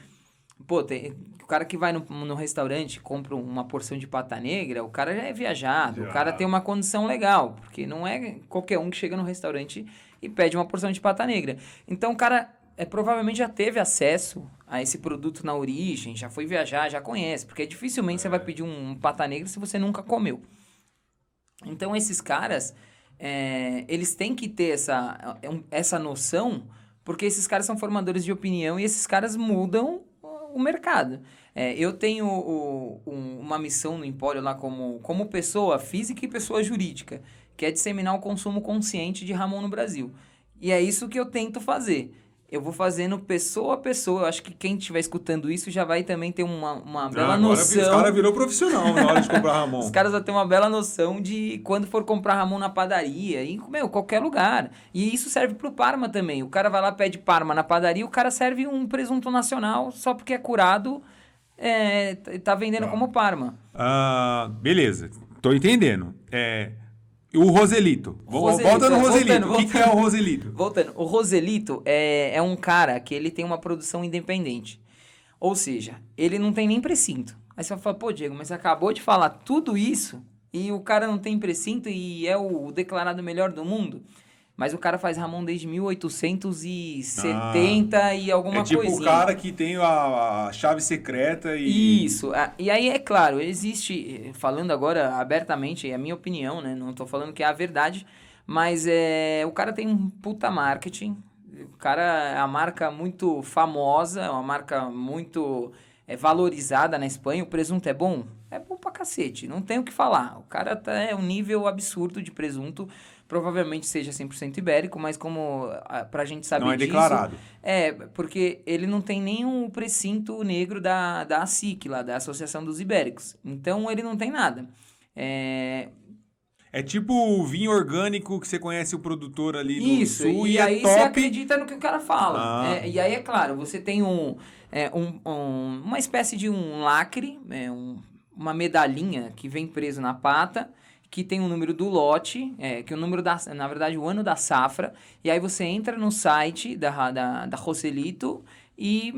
Pô, o cara que vai no restaurante, compra uma porção de pata negra, o cara já é viajado, o cara tem uma condição legal, porque não é qualquer um que chega no restaurante e pede uma porção de pata negra. Então o cara provavelmente já teve acesso a esse produto na origem, já foi viajar, já conhece, porque dificilmente você vai pedir um pata negra se você nunca comeu. Então esses caras, eles têm que ter essa noção, porque esses caras são formadores de opinião e esses caras mudam o mercado. Eu tenho uma missão no Empório lá como pessoa física e pessoa jurídica, que é disseminar o consumo consciente de Ramon no Brasil. E é isso que eu tento fazer. Eu vou fazendo pessoa a pessoa. Eu acho que quem estiver escutando isso já vai também ter uma bela noção. Os caras virou profissional na hora de comprar Ramon. Os caras vão ter uma bela noção de quando for comprar Ramon na padaria, em qualquer lugar. E isso serve pro Parma também. O cara vai lá, pede Parma na padaria, o cara serve um presunto nacional só porque é curado, tá vendendo como Parma. Beleza, tô entendendo. O Roselito. Volta no Roselito. O que é o Roselito? Voltando. O Roselito é um cara que ele tem uma produção independente. Ou seja, ele não tem nem precinto. Aí você vai falar, pô, Diego, mas você acabou de falar tudo isso e o cara não tem precinto e é o declarado melhor do mundo? Mas o cara faz Ramon desde 1870 e alguma coisinha. É tipo o cara que tem a chave secreta e... Isso. E aí, é claro, existe, falando agora abertamente, é a minha opinião, né? Não tô falando que é a verdade, mas o cara tem um puta marketing. O cara é uma marca muito famosa, é uma marca muito valorizada na Espanha. O presunto é bom? É bom pra cacete, não tem o que falar. O cara é um nível absurdo de presunto. Provavelmente seja 100% ibérico, mas como pra gente saber disso... Não é declarado. Porque ele não tem nem o precinto negro da ASIC, lá, da Associação dos Ibéricos. Então, ele não tem nada. É tipo o vinho orgânico que você conhece o produtor ali do sul e aí top. Você acredita no que o cara fala. E aí, é claro, você tem uma espécie de um lacre, uma medalhinha que vem preso na pata, que tem o número do lote, que o número na verdade, o ano da safra, e aí você entra no site da Joselito e,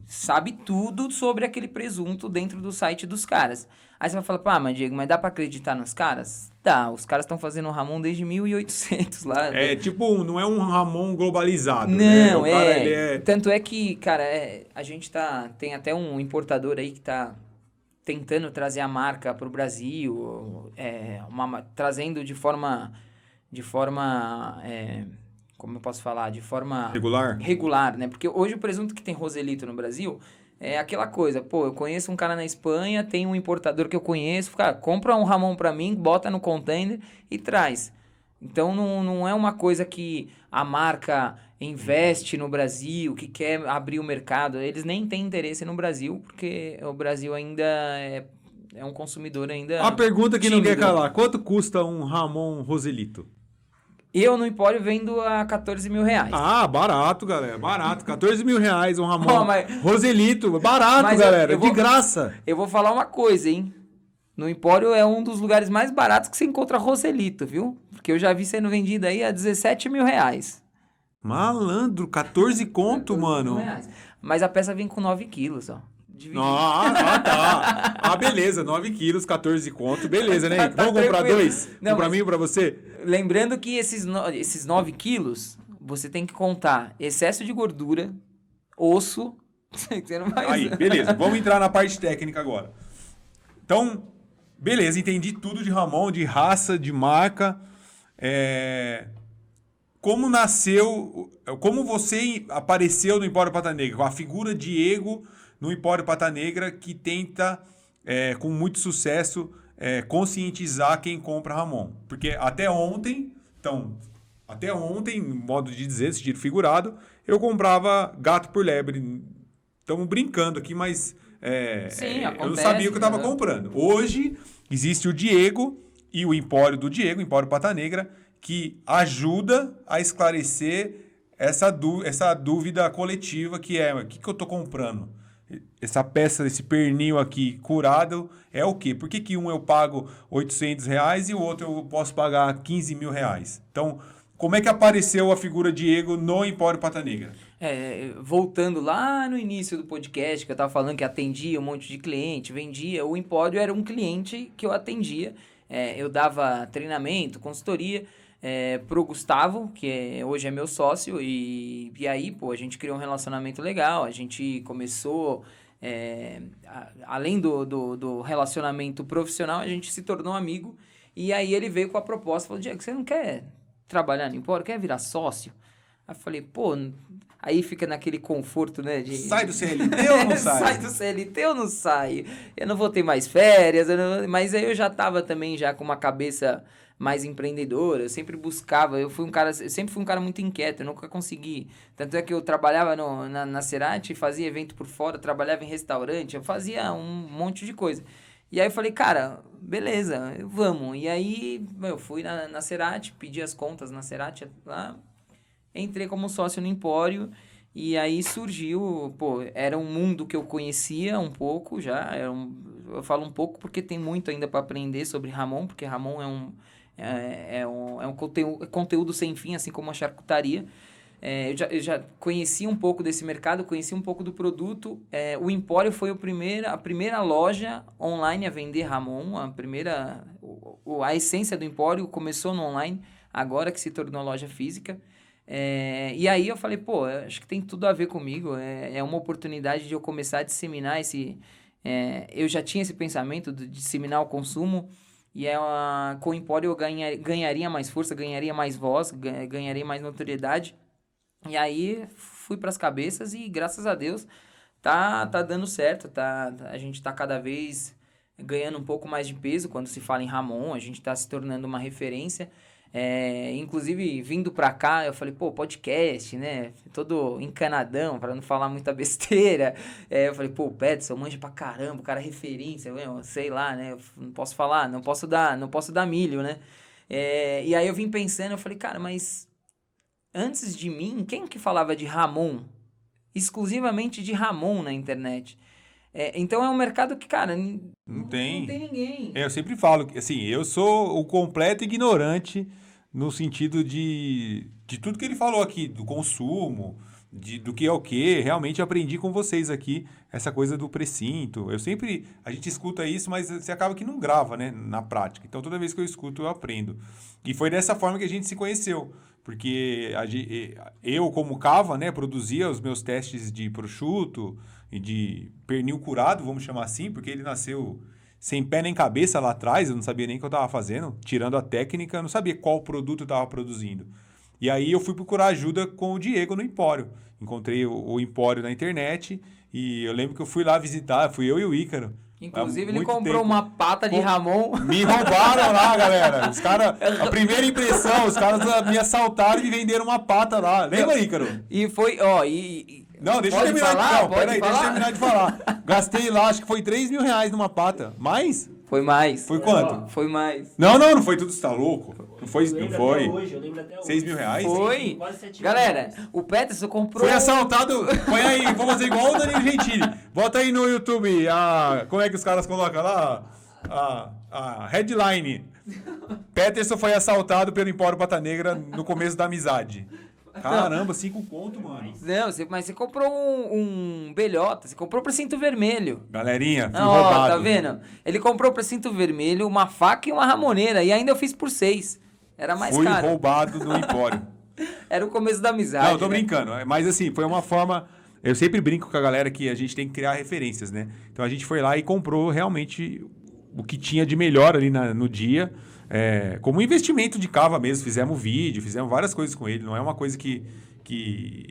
sabe tudo sobre aquele presunto dentro do site dos caras. Aí você vai falar, mas Diego, mas dá pra acreditar nos caras? Dá, os caras estão fazendo o Ramon desde 1800 lá. Não é um Ramon globalizado, não, né? O cara, ele é... Tanto é que, cara, a gente tem até um importador aí que tá tentando trazer a marca pro Brasil, trazendo de forma como eu posso falar? De forma... Regular, né? Porque hoje o presunto que tem Joselito no Brasil é aquela coisa, eu conheço um cara na Espanha, tem um importador que eu conheço, cara, compra um Ramon pra mim, bota no container e traz. Então não é uma coisa que a marca investe no Brasil, que quer abrir o mercado. Eles nem têm interesse no Brasil, porque o Brasil ainda é um consumidor ainda A pergunta que tímido. Não quer calar, quanto custa um Ramon Joselito? Eu no Empório vendo a 14 mil reais. Ah, barato, galera. Barato. 14 mil reais um Ramon Joselito. Barato, galera. De graça. Eu vou falar uma coisa, hein? No Empório é um dos lugares mais baratos que você encontra Joselito, viu? Porque eu já vi sendo vendido aí a 17 mil reais. Malandro, 14 conto, 14 mano. Reais. Mas a peça vem com 9 quilos, ó. Tá. Beleza. 9 quilos, 14 conto. Beleza, né? Vamos comprar dois? Um pra mim e um pra você? Lembrando que esses 9 quilos, você tem que contar excesso de gordura, osso... Você não vai aí, beleza. Vamos entrar na parte técnica agora. Então, beleza. Entendi tudo de Ramon, de raça, de marca. Como nasceu... Como você apareceu no Empório Pata Negra? Com a figura Diego... no Empório Pata Negra, que tenta, com muito sucesso, conscientizar quem compra Ramon. Porque até ontem, modo de dizer, sentido figurado, eu comprava gato por lebre. Estamos brincando aqui, mas Sim, acontece, eu não sabia o que eu estava comprando. Hoje, existe o Diego e o Empório do Diego, o Empório Pata Negra, que ajuda a esclarecer essa dúvida coletiva que é, o que eu estou comprando? Essa peça, esse pernil aqui curado é o quê? Por que um eu pago R$800 e o outro eu posso pagar R$15 mil? Então, como é que apareceu a figura Diego no Empório Pata Negra? Voltando lá no início do podcast, que eu estava falando que atendia um monte de cliente, vendia, o Empório era um cliente que eu atendia. Eu dava treinamento, consultoria, pro Gustavo, que hoje é meu sócio, e aí, a gente criou um relacionamento legal, a gente começou, além do relacionamento profissional, a gente se tornou amigo, e aí ele veio com a proposta, falou, Diego, você não quer trabalhar no Empório, quer virar sócio? Aí eu falei, aí fica naquele conforto, né? Sai do CLT ou não sai? Sai do CLT ou não sai? Eu não vou ter mais férias, mas aí eu já estava também já com uma cabeça mais empreendedora, eu sempre buscava, eu sempre fui um cara muito inquieto, eu nunca consegui, tanto é que eu trabalhava na Cerati, fazia evento por fora, trabalhava em restaurante, eu fazia um monte de coisa. E aí eu falei, cara, beleza, vamos. E aí eu fui na Cerati, pedi as contas na Cerati lá, entrei como sócio no Empório, e aí surgiu, era um mundo que eu conhecia um pouco já, eu falo um pouco porque tem muito ainda para aprender sobre Ramon, porque Ramon é um conteúdo sem fim, assim como a charcutaria. Eu já conhecia um pouco desse mercado, conhecia um pouco do produto. O Empório foi a primeira loja online a vender Ramon, a essência do Empório começou no online, agora que se tornou loja física. E aí eu falei, acho que tem tudo a ver comigo, é uma oportunidade de eu começar a disseminar eu já tinha esse pensamento de disseminar o consumo, e com o Empório eu ganharia mais força, ganharia mais voz, ganharia mais notoriedade. E aí fui para as cabeças e graças a Deus tá dando certo, a gente tá cada vez ganhando um pouco mais de peso quando se fala em Ramon, a gente tá se tornando uma referência. Inclusive vindo pra cá eu falei, podcast, né, todo encanadão para não falar muita besteira, eu falei, o Peterson manja pra caramba, o cara é referência, sei lá, né, eu não posso falar, não posso dar milho, né, e aí eu vim pensando, eu falei, cara, mas antes de mim, quem que falava de Ramon, exclusivamente de Ramon na internet? Então é um mercado que, cara, Não tem. Não tem ninguém. Eu sempre falo que, assim, eu sou o completo ignorante no sentido de tudo que ele falou aqui, do consumo, do que é o que. Realmente aprendi com vocês aqui essa coisa do precinto. A gente escuta isso, mas você acaba que não grava, né, na prática. Então, toda vez que eu escuto, eu aprendo. E foi dessa forma que a gente se conheceu. Porque eu, como cava, né, produzia os meus testes de prosciutto e de pernil curado, vamos chamar assim, porque ele nasceu sem pé nem cabeça lá atrás, eu não sabia nem o que eu estava fazendo, tirando a técnica, eu não sabia qual produto eu estava produzindo. E aí eu fui procurar ajuda com o Diego no Empório. Encontrei o Empório na internet e eu lembro que eu fui lá visitar, fui eu e o Ícaro. Inclusive, ele comprou uma pata de Ramon. Me roubaram lá, galera. Os caras, a primeira impressão, os caras me assaltaram e me venderam uma pata lá. Lembra, Ícaro? E foi, Não, deixa eu terminar de falar. Peraí, deixa eu terminar de falar. Gastei lá, acho que foi 3 mil reais numa pata. Mais? Foi mais. Foi quanto? Foi mais. Não foi tudo, você tá louco? Não foi. Eu lembro até hoje. 6 mil reais? Foi. Quase 7 mil Galera, reais. o Peterson comprou... Foi assaltado. Põe aí, vamos fazer igual o Danilo Gentili. Bota aí no YouTube como é que os caras colocam lá? A headline. Peterson foi assaltado pelo Empório Pata Negra no começo da amizade. Caramba, 5 conto, mano. Não, mas você comprou um belhota, você comprou precinto vermelho. Galerinha, fui Ó, roubado. tá vendo? Ele comprou precinto vermelho, uma faca e uma ramoneira. E ainda eu fiz por 6. Era mais Fui caro. roubado no Empório. Era o começo da amizade. Não, eu tô né? brincando. Mas assim, foi uma forma... Eu sempre brinco com a galera que a gente tem que criar referências, né? Então a gente foi lá e comprou realmente o que tinha de melhor ali no dia. Como investimento de cava mesmo. Fizemos vídeo, fizemos várias coisas com ele. Não é uma coisa que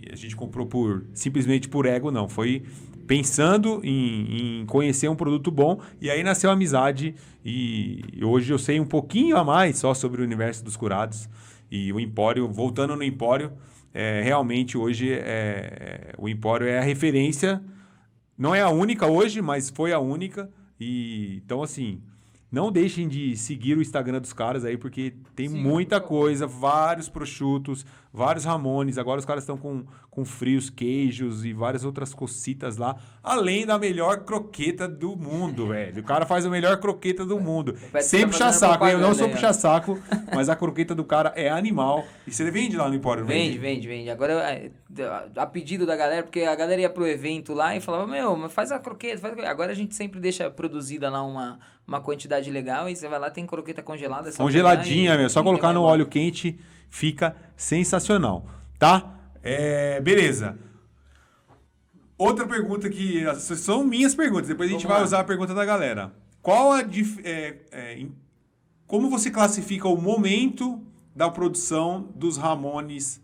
a gente comprou simplesmente por ego, não. Foi pensando em conhecer um produto bom. E aí nasceu a amizade. E hoje eu sei um pouquinho a mais só sobre o universo dos curados. E o Empório, voltando no Empório, realmente hoje o Empório é a referência. Não é a única hoje, mas foi a única. Então, assim, não deixem de seguir o Instagram dos caras aí, porque tem muita coisa, vários prosciuttos, vários ramones. Agora os caras estão com frios, queijos e várias outras cocitas lá. Além da melhor croqueta do mundo, velho. O cara faz a melhor croqueta do mundo. Sem puxar saco, hein? Eu não sou puxar saco, mas a croqueta do cara é animal. E você vende lá no Empório, não vende? Vende. Agora, a pedido da galera, porque a galera ia pro evento lá e falava, mas faz a croqueta, Agora a gente sempre deixa produzida lá uma quantidade legal e você vai lá, tem croqueta congelada. Congeladinha, meu. Só colocar no óleo quente, fica sensacional, tá? Beleza. Outra pergunta que... São minhas perguntas, depois a gente vai usar a pergunta da galera. Como você classifica o momento da produção dos ramones,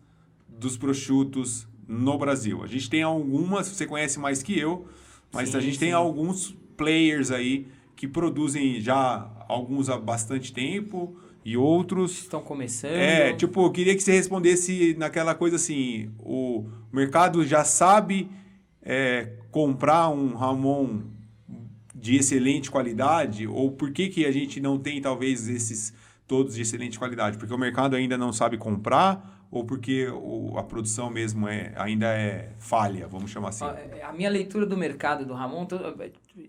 dos prosciuttos no Brasil? A gente tem algumas, você conhece mais que eu, mas a gente tem alguns players aí que produzem já alguns há bastante tempo e outros... Estão começando. Eu queria que você respondesse naquela coisa assim, o mercado já sabe comprar um Ramon de excelente qualidade, ou por que a gente não tem talvez esses todos de excelente qualidade? Porque o mercado ainda não sabe comprar, ou porque a produção mesmo ainda é falha, vamos chamar assim? A minha leitura do mercado do Ramon,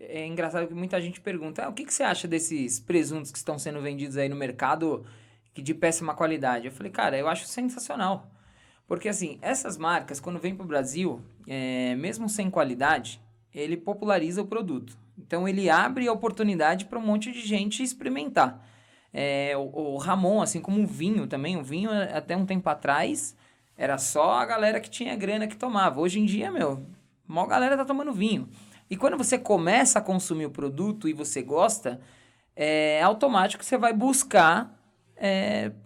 é engraçado que muita gente pergunta, o que você acha desses presuntos que estão sendo vendidos aí no mercado de péssima qualidade? Eu falei, cara, eu acho sensacional. Porque assim, essas marcas, quando vêm para o Brasil, mesmo sem qualidade, ele populariza o produto. Então ele abre a oportunidade para um monte de gente experimentar. O Ramon, assim como o vinho também, o vinho até um tempo atrás era só a galera que tinha grana que tomava. Hoje em dia, a maior galera tá tomando vinho. E quando você começa a consumir o produto e você gosta, é automático que você vai buscar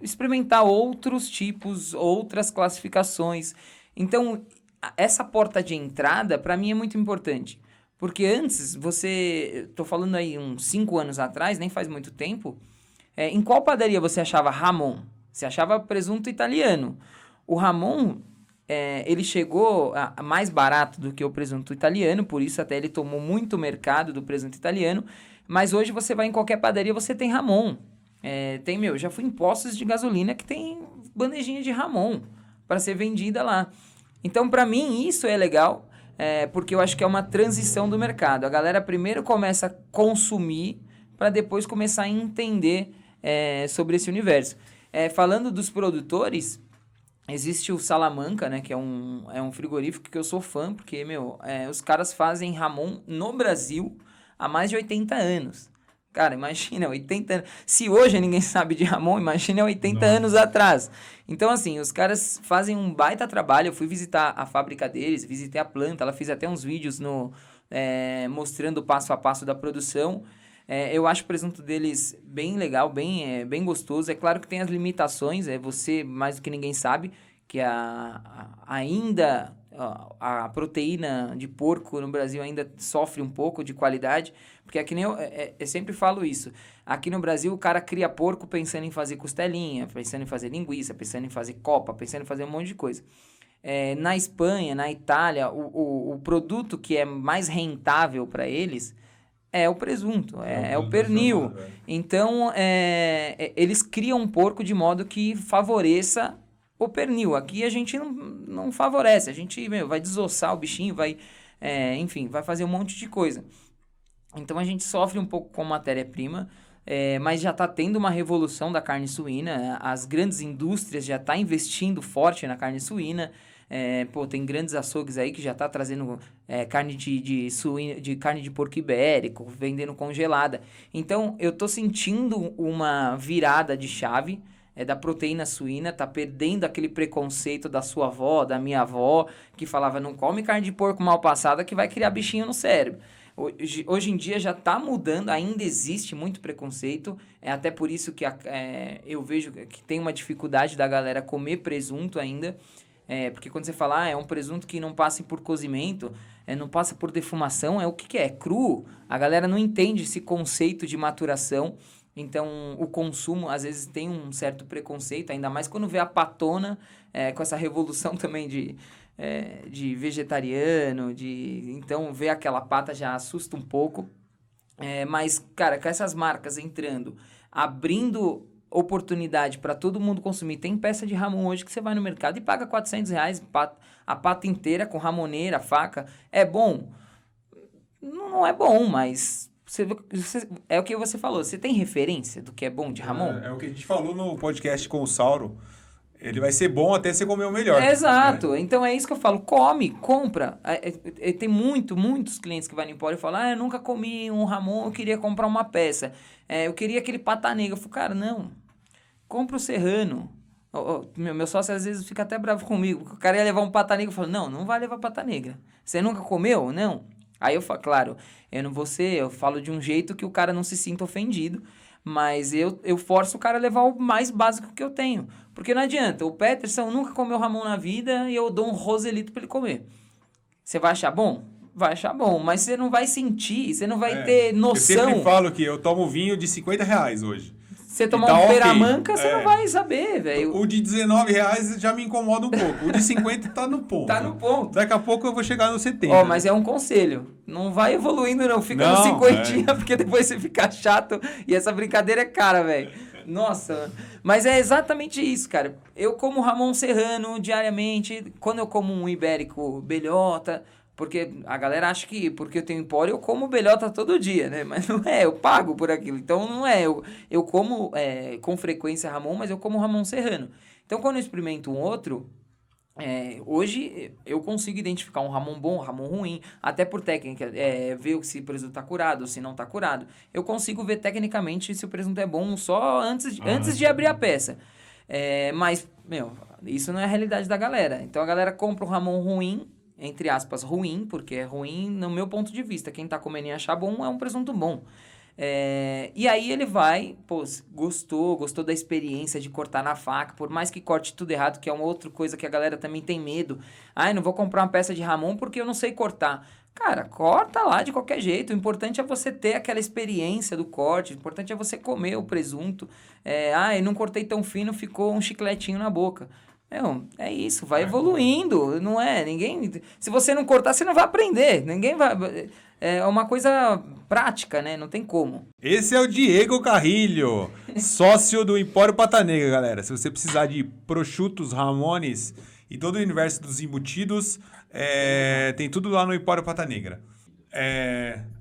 experimentar outros tipos, outras classificações. Então, essa porta de entrada, para mim, é muito importante. Porque antes, tô falando aí uns 5 anos atrás, nem faz muito tempo, em qual padaria você achava Ramon? Você achava presunto italiano. O Ramon, ele chegou a mais barato do que o presunto italiano, por isso até ele tomou muito mercado do presunto italiano, mas hoje você vai em qualquer padaria, você tem Ramon. Já fui em postos de gasolina que tem bandejinha de Ramon para ser vendida lá. Então, para mim, isso é legal. porque eu acho que é uma transição do mercado. A galera primeiro começa a consumir para depois começar a entender sobre esse universo. Falando dos produtores, existe o Salamanca, né, que é um frigorífico que eu sou fã, porque, os caras fazem Ramon no Brasil há mais de 80 anos. Cara, imagina, 80 anos. Se hoje ninguém sabe de Ramon, imagina 80 anos atrás. Então, assim, os caras fazem um baita trabalho. Eu fui visitar a fábrica deles, visitei a planta, ela fez até uns vídeos mostrando o passo a passo da produção. Eu acho o presunto deles bem legal, bem gostoso. É claro que tem as limitações, você mais do que ninguém sabe, que ainda a proteína de porco no Brasil ainda sofre um pouco de qualidade, porque aqui nem eu sempre falo isso. Aqui no Brasil o cara cria porco pensando em fazer costelinha, pensando em fazer linguiça, pensando em fazer copa, pensando em fazer um monte de coisa. Na Espanha, na Itália, o produto que é mais rentável para eles é o presunto, é o pernil. Então, eles criam um porco de modo que favoreça o pernil. Aqui a gente não favorece, a gente vai desossar o bichinho, vai fazer um monte de coisa. Então a gente sofre um pouco com matéria-prima, mas já está tendo uma revolução da carne suína, as grandes indústrias já estão investindo forte na carne suína. Tem grandes açougues aí que já tá trazendo carne de carne de porco ibérico, vendendo congelada. Então, eu tô sentindo uma virada de chave da proteína suína, tá perdendo aquele preconceito da sua avó, da minha avó, que falava, não come carne de porco mal passada que vai criar bichinho no cérebro. Hoje em dia já tá mudando, ainda existe muito preconceito, até por isso que eu vejo que tem uma dificuldade da galera comer presunto ainda. Porque quando você fala, é um presunto que não passa por cozimento, não passa por defumação, o que é? É cru. A galera não entende esse conceito de maturação, então o consumo às vezes tem um certo preconceito, ainda mais quando vê a patona, com essa revolução também de vegetariano, então ver aquela pata já assusta um pouco. Mas, cara, com essas marcas entrando, abrindo oportunidade para todo mundo consumir. Tem peça de Ramon hoje que você vai no mercado e paga R$400, a pata inteira com ramoneira, faca. É bom? Não é bom, mas é o que você falou. Você tem referência do que é bom de Ramon? É o que a gente falou no podcast com o Sauro. Ele vai ser bom até você comer o melhor. Exato. Então é isso que eu falo. Come, compra. Tem muitos clientes que vão no Empório e falam, eu nunca comi um Ramon, eu queria comprar uma peça. Eu queria aquele pata negra. Eu falo, cara, não. Compra o serrano. Meu sócio às vezes fica até bravo comigo. O cara ia levar um pata negra. Eu falo, não vai levar pata negra. Você nunca comeu? Não. Aí eu falo, claro, eu falo de um jeito que o cara não se sinta ofendido. Mas eu forço o cara a levar o mais básico que eu tenho. Porque não adianta, o Peterson nunca comeu Ramon na vida e eu dou um roselito pra ele comer. Você vai achar bom? Vai achar bom, mas você não vai sentir, você não vai ter noção. Eu sempre falo que eu tomo vinho de R$50 hoje. Você tomar um peramanca, você não vai saber, velho. O de R$19 já me incomoda um pouco. O de 50 tá no ponto. Tá no ponto. Daqui a pouco eu vou chegar no 70. Mas é um conselho. Não vai evoluindo, não. Fica no 50, porque depois você fica chato. E essa brincadeira é cara, velho. Nossa. Mas é exatamente isso, cara. Eu como Ramon Serrano diariamente. Quando eu como um ibérico belhota... Porque a galera acha que porque eu tenho empório eu como belhota todo dia, né? Mas não é, eu pago por aquilo. Então não é, eu como com frequência Ramon, mas eu como Ramon Serrano. Então quando eu experimento um outro, hoje eu consigo identificar um Ramon bom, um Ramon ruim, até por técnica, ver se o presunto tá curado ou se não tá curado. Eu consigo ver tecnicamente se o presunto é bom só antes de abrir a peça. Mas, isso não é a realidade da galera. Então a galera compra um Ramon ruim, entre aspas, ruim, porque é ruim no meu ponto de vista. Quem tá comendo e achar bom é um presunto bom. E aí ele vai, gostou da experiência de cortar na faca, por mais que corte tudo errado, que é uma outra coisa que a galera também tem medo. Não vou comprar uma peça de Ramon porque eu não sei cortar. Cara, corta lá de qualquer jeito. O importante é você ter aquela experiência do corte, o importante é você comer o presunto. Eu não cortei tão fino, ficou um chicletinho na boca. É isso, vai evoluindo, não é? Se você não cortar, você não vai aprender, ninguém vai... É uma coisa prática, né? Não tem como. Esse é o Diego Carrilho, sócio do Empório Pata Negra, galera. Se você precisar de prosciutos, ramones e todo o universo dos embutidos, tem tudo lá no Empório Pata Negra.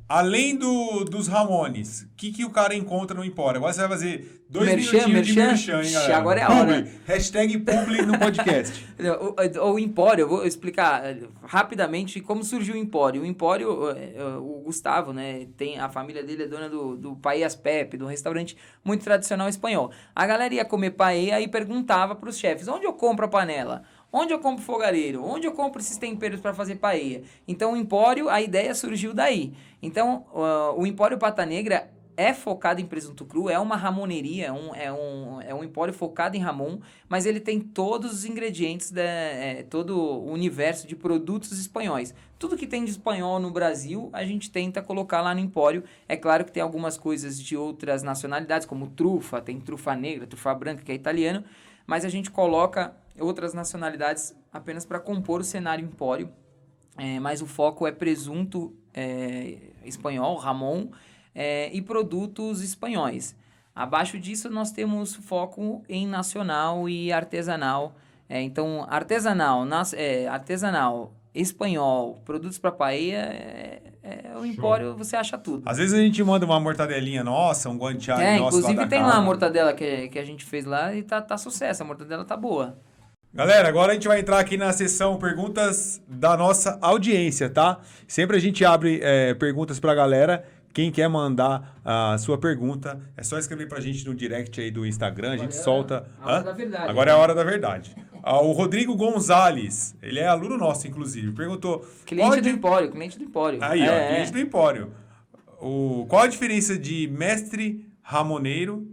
Além dos Ramones, o que o cara encontra no Empório? Agora você vai fazer 2 minutinhos de merchan, hein, galera? Agora é a hora. Hashtag publi no podcast. O Empório, eu vou explicar rapidamente como surgiu o Empório. O Empório, o Gustavo, né, a família dele é dona do Paellas Pepe, do restaurante muito tradicional espanhol. A galera ia comer paella e perguntava para os chefes, onde eu compro a panela? Onde eu compro fogareiro? Onde eu compro esses temperos para fazer paella? Então, o Empório, a ideia surgiu daí. Então, o Empório Pata Negra é focado em presunto cru, é uma ramoneria, é um empório focado em Ramon, mas ele tem todos os ingredientes, todo o universo de produtos espanhóis. Tudo que tem de espanhol no Brasil, a gente tenta colocar lá no Empório. É claro que tem algumas coisas de outras nacionalidades, como trufa, tem trufa negra, trufa branca, que é italiano, mas a gente coloca outras nacionalidades apenas para compor o cenário Empório. Mas o foco é presunto espanhol, Ramon, e produtos espanhóis. Abaixo disso, nós temos foco em nacional e artesanal. Então, artesanal, espanhol, produtos para paella, o Empório, você acha tudo. Às vezes a gente manda uma mortadelinha nossa, um guanciale nosso inclusive lá da tem casa. lá a mortadela que a gente fez lá e tá sucesso, a mortadela tá boa. Galera, agora a gente vai entrar aqui na sessão perguntas da nossa audiência, tá? Sempre a gente abre perguntas pra galera. Quem quer mandar a sua pergunta, é só escrever pra gente no direct aí do Instagram, a gente solta... A hora da verdade. Agora é a hora da verdade. O Rodrigo Gonzalez, ele é aluno nosso, inclusive, perguntou... Cliente do Empório. Aí, cliente do Empório. Qual a diferença de mestre ramoneiro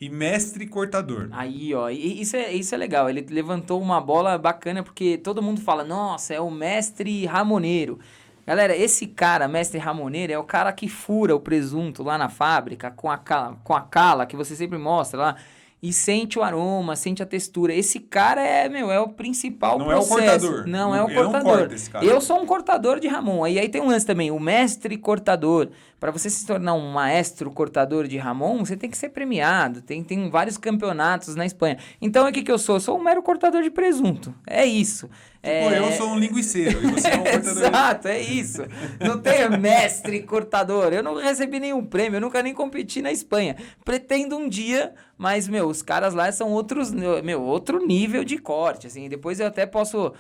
e mestre cortador? Aí, ó, isso é legal. Ele levantou uma bola bacana porque todo mundo fala, nossa, é o mestre ramoneiro. Galera, esse cara, mestre ramoneiro, é o cara que fura o presunto lá na fábrica com a cala que você sempre mostra lá e sente o aroma, sente a textura. Esse cara é o principal processo. Não é o cortador. Não é o cortador. Não corta esse cara. Eu sou um cortador de Ramon. Aí tem um lance também, o mestre cortador. Para você se tornar um maestro cortador de Ramon, você tem que ser premiado. Tem vários campeonatos na Espanha. Então, o que eu sou? Eu sou um mero cortador de presunto. É isso. Eu sou um linguiceiro e você é um cortador. Exato, é isso. Não tem mestre cortador. Eu não recebi nenhum prêmio, eu nunca nem competi na Espanha. Pretendo um dia, mas, os caras lá são outro nível de corte, assim. Depois eu até posso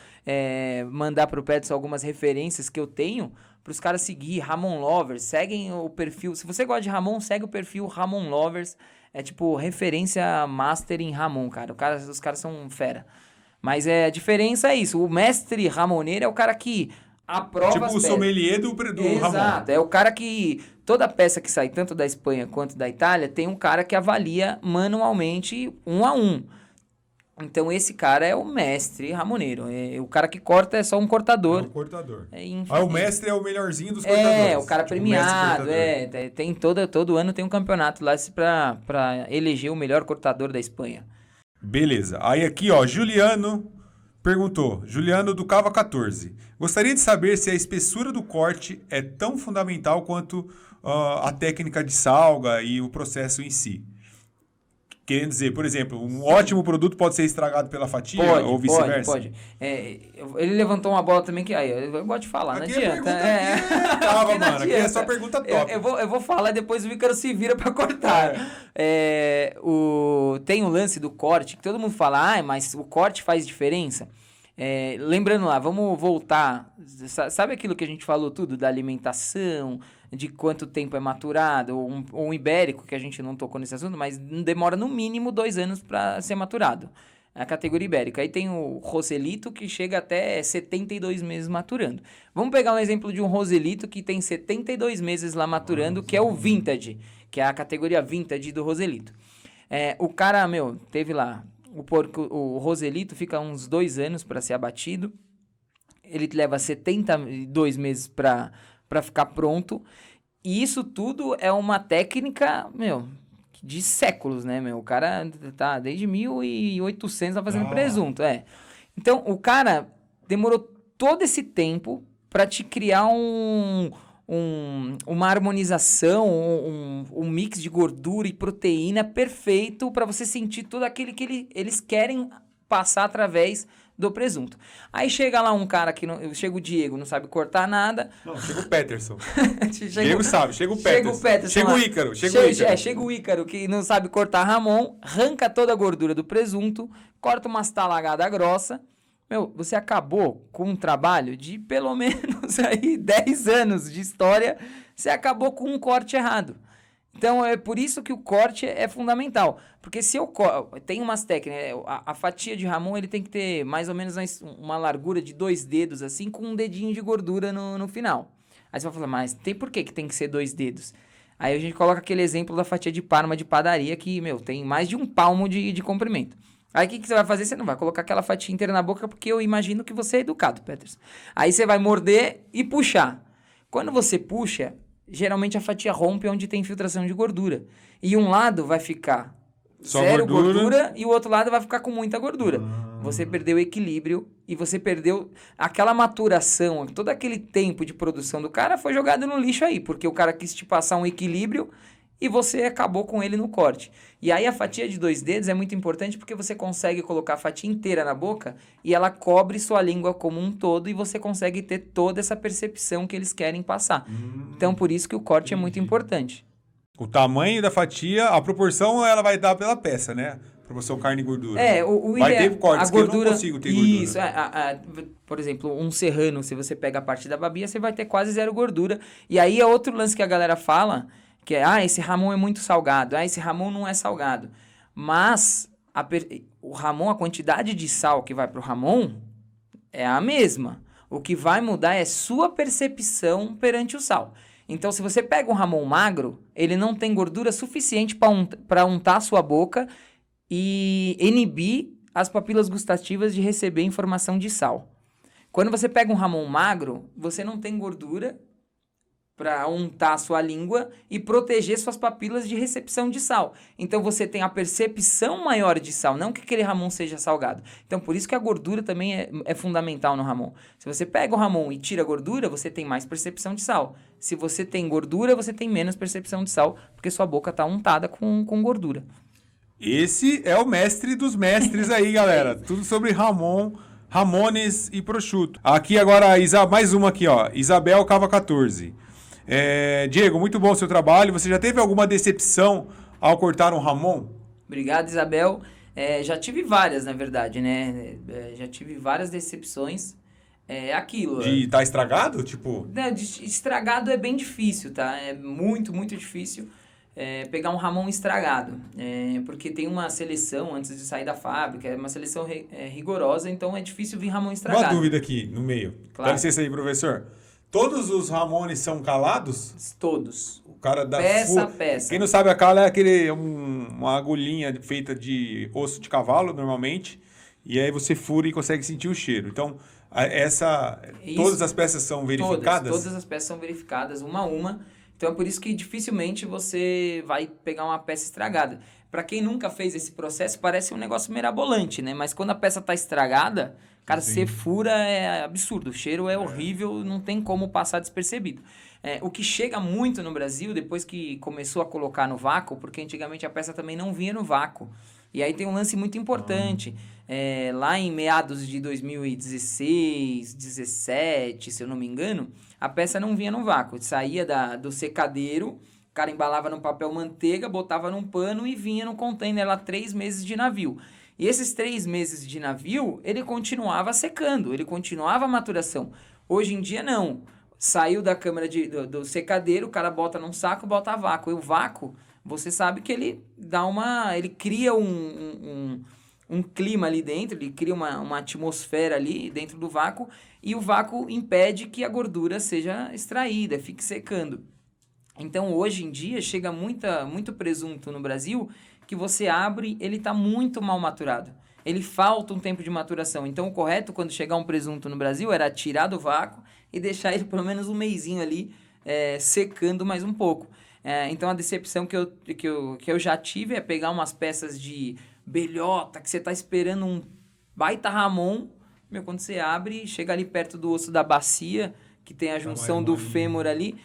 mandar pro Pedro algumas referências que eu tenho para os caras seguir. Ramon Lovers, seguem o perfil. Se você gosta de Ramon, segue o perfil Ramon Lovers. É tipo referência master em Ramon, cara. Os caras são fera. Mas a diferença é isso. O mestre ramoneiro é o cara que aprova tipo as o peças. sommelier do Ramon. Exato. É o cara que... Toda peça que sai, tanto da Espanha quanto da Itália, tem um cara que avalia manualmente 1 a 1. Então, esse cara é o mestre ramoneiro. O cara que corta é só um cortador. É o cortador. O mestre é o melhorzinho dos cortadores. O cara premiado. Tem todo ano tem um campeonato lá pra eleger o melhor cortador da Espanha. Beleza. Aí aqui, Juliano perguntou. Juliano do Cava 14. Gostaria de saber se a espessura do corte é tão fundamental quanto a técnica de salga e o processo em si. Querendo dizer, por exemplo, um ótimo produto pode ser estragado pela fatia ou vice-versa? Pode. Ele levantou uma bola também que... eu gosto de falar, aqui não adianta. Aqui é só pergunta top. Eu vou falar, depois o Ícaro se vira pra cortar. Tem o lance do corte, que todo mundo fala, mas o corte faz diferença. Lembrando lá, vamos voltar. Sabe aquilo que a gente falou tudo da alimentação, de quanto tempo é maturado, ou um ibérico, que a gente não tocou nesse assunto, mas demora no mínimo 2 anos para ser maturado. A categoria ibérica. Aí tem o Roselito, que chega até 72 meses maturando. Vamos pegar um exemplo de um Roselito que tem 72 meses lá maturando, que é o Vintage, que é a categoria Vintage do Roselito. O cara, teve lá... O Roselito fica uns 2 anos para ser abatido. Ele leva 72 meses para ficar pronto. E isso tudo é uma técnica, de séculos, né, O cara tá desde 1800 tá fazendo presunto, Então, o cara demorou todo esse tempo para te criar uma harmonização, um mix de gordura e proteína perfeito para você sentir tudo aquilo que eles querem passar através do presunto. Aí chega lá um cara que não, chega o Diego, não sabe cortar nada. Não, chega o Peterson. Diego sabe, chega o Peterson. Chega o Ícaro, chega o Ícaro que não sabe cortar Ramon, arranca toda a gordura do presunto, corta umas talagadas grossa. Meu, você acabou com um trabalho de pelo menos aí 10 anos de história, você acabou com um corte errado. Então, é por isso que o corte é fundamental. Porque se eu tem umas técnicas, a fatia de Ramon ele tem que ter mais ou menos uma largura de 2 dedos, assim, com um dedinho de gordura no final. Aí você vai falar, mas por que tem que ser 2 dedos? Aí a gente coloca aquele exemplo da fatia de Parma de padaria, que, meu, tem mais de um palmo de comprimento. Aí o que você vai fazer? Você não vai colocar aquela fatia inteira na boca, porque eu imagino que você é educado, Peterson. Aí você vai morder e puxar. Quando você puxa, geralmente a fatia rompe onde tem infiltração de gordura. E um lado vai ficar só zero gordura e o outro lado vai ficar com muita gordura. Você perdeu o equilíbrio e você perdeu aquela maturação, todo aquele tempo de produção do cara foi jogado no lixo aí, porque o cara quis te passar um equilíbrio e você acabou com ele no corte. E aí a fatia de 2 dedos é muito importante porque você consegue colocar a fatia inteira na boca e ela cobre sua língua como um todo e você consegue ter toda essa percepção que eles querem passar. Então, por isso que o corte é muito importante. O tamanho da fatia, a proporção, ela vai dar pela peça, né? Proporção carne e gordura. Vai ter cortes a gordura, que eu não consigo ter gordura. Isso, por exemplo, um serrano, se você pega a parte da babia, você vai ter quase zero gordura. E aí é outro lance que a galera fala, que é, esse Ramon é muito salgado, esse Ramon não é salgado. Mas o Ramon, a quantidade de sal que vai pro Ramon é a mesma. O que vai mudar é sua percepção perante o sal. Então, se você pega um Ramon magro, ele não tem gordura suficiente para untar a sua boca e inibir as papilas gustativas de receber informação de sal. Quando você pega um Ramon magro, você não tem gordura para untar a sua língua e proteger suas papilas de recepção de sal. Então, você tem a percepção maior de sal, não que aquele Ramon seja salgado. Então, por isso que a gordura também é fundamental no Ramon. Se você pega o Ramon e tira a gordura, você tem mais percepção de sal. Se você tem gordura, você tem menos percepção de sal, porque sua boca está untada com gordura. Esse é o mestre dos mestres aí, galera. Tudo sobre Ramon, Ramones e prosciutto. Aqui agora, mais uma aqui, ó. Isabel Cava 14. Diego, muito bom o seu trabalho. Você já teve alguma decepção ao cortar um Ramon? Obrigado, Isabel. Já tive várias, na verdade, né? Já tive várias decepções. Aquilo. De estar estragado? Tipo... Estragado é bem difícil, tá? É muito, muito difícil pegar um Ramon estragado. Porque tem uma seleção antes de sair da fábrica, é uma seleção rigorosa, então é difícil vir Ramon estragado. Uma dúvida aqui no meio. Claro. Dá licença aí, professor. Todos os Ramones são calados? Todos. O cara da peça a peça. Quem não sabe, a cala é uma agulhinha feita de osso de cavalo, normalmente, e aí você fura e consegue sentir o cheiro. Então, todas as peças são verificadas? Todas as peças são verificadas, uma a uma. Então, é por isso que dificilmente você vai pegar uma peça estragada. Para quem nunca fez esse processo, parece um negócio mirabolante, né? Mas quando a peça tá estragada, cara, você fura, é absurdo. O cheiro é horrível, não tem como passar despercebido. O que chega muito no Brasil, depois que começou a colocar no vácuo, porque antigamente a peça também não vinha no vácuo. E aí tem um lance muito importante. Lá em meados de 2016, 2017, se eu não me engano, a peça não vinha no vácuo. Saía do secadeiro, o cara embalava no papel manteiga, botava num pano e vinha no container lá 3 meses de navio. E esses 3 meses de navio, ele continuava secando, ele continuava a maturação. Hoje em dia, não. Saiu da câmara do secadeiro, o cara bota num saco, bota a vácuo. E o vácuo, você sabe que ele ele cria um clima ali dentro, ele cria uma atmosfera ali dentro do vácuo, e o vácuo impede que a gordura seja extraída, fique secando. Então, hoje em dia, chega muito presunto no Brasil que você abre, ele está muito mal maturado. Ele falta um tempo de maturação. Então, o correto, quando chegar um presunto no Brasil, era tirar do vácuo e deixar ele pelo menos um mesinho ali secando mais um pouco. Então, a decepção que eu já tive é pegar umas peças de belhota, que você está esperando um baita Ramon. Quando você abre, chega ali perto do osso da bacia, que tem a junção do fêmur ali,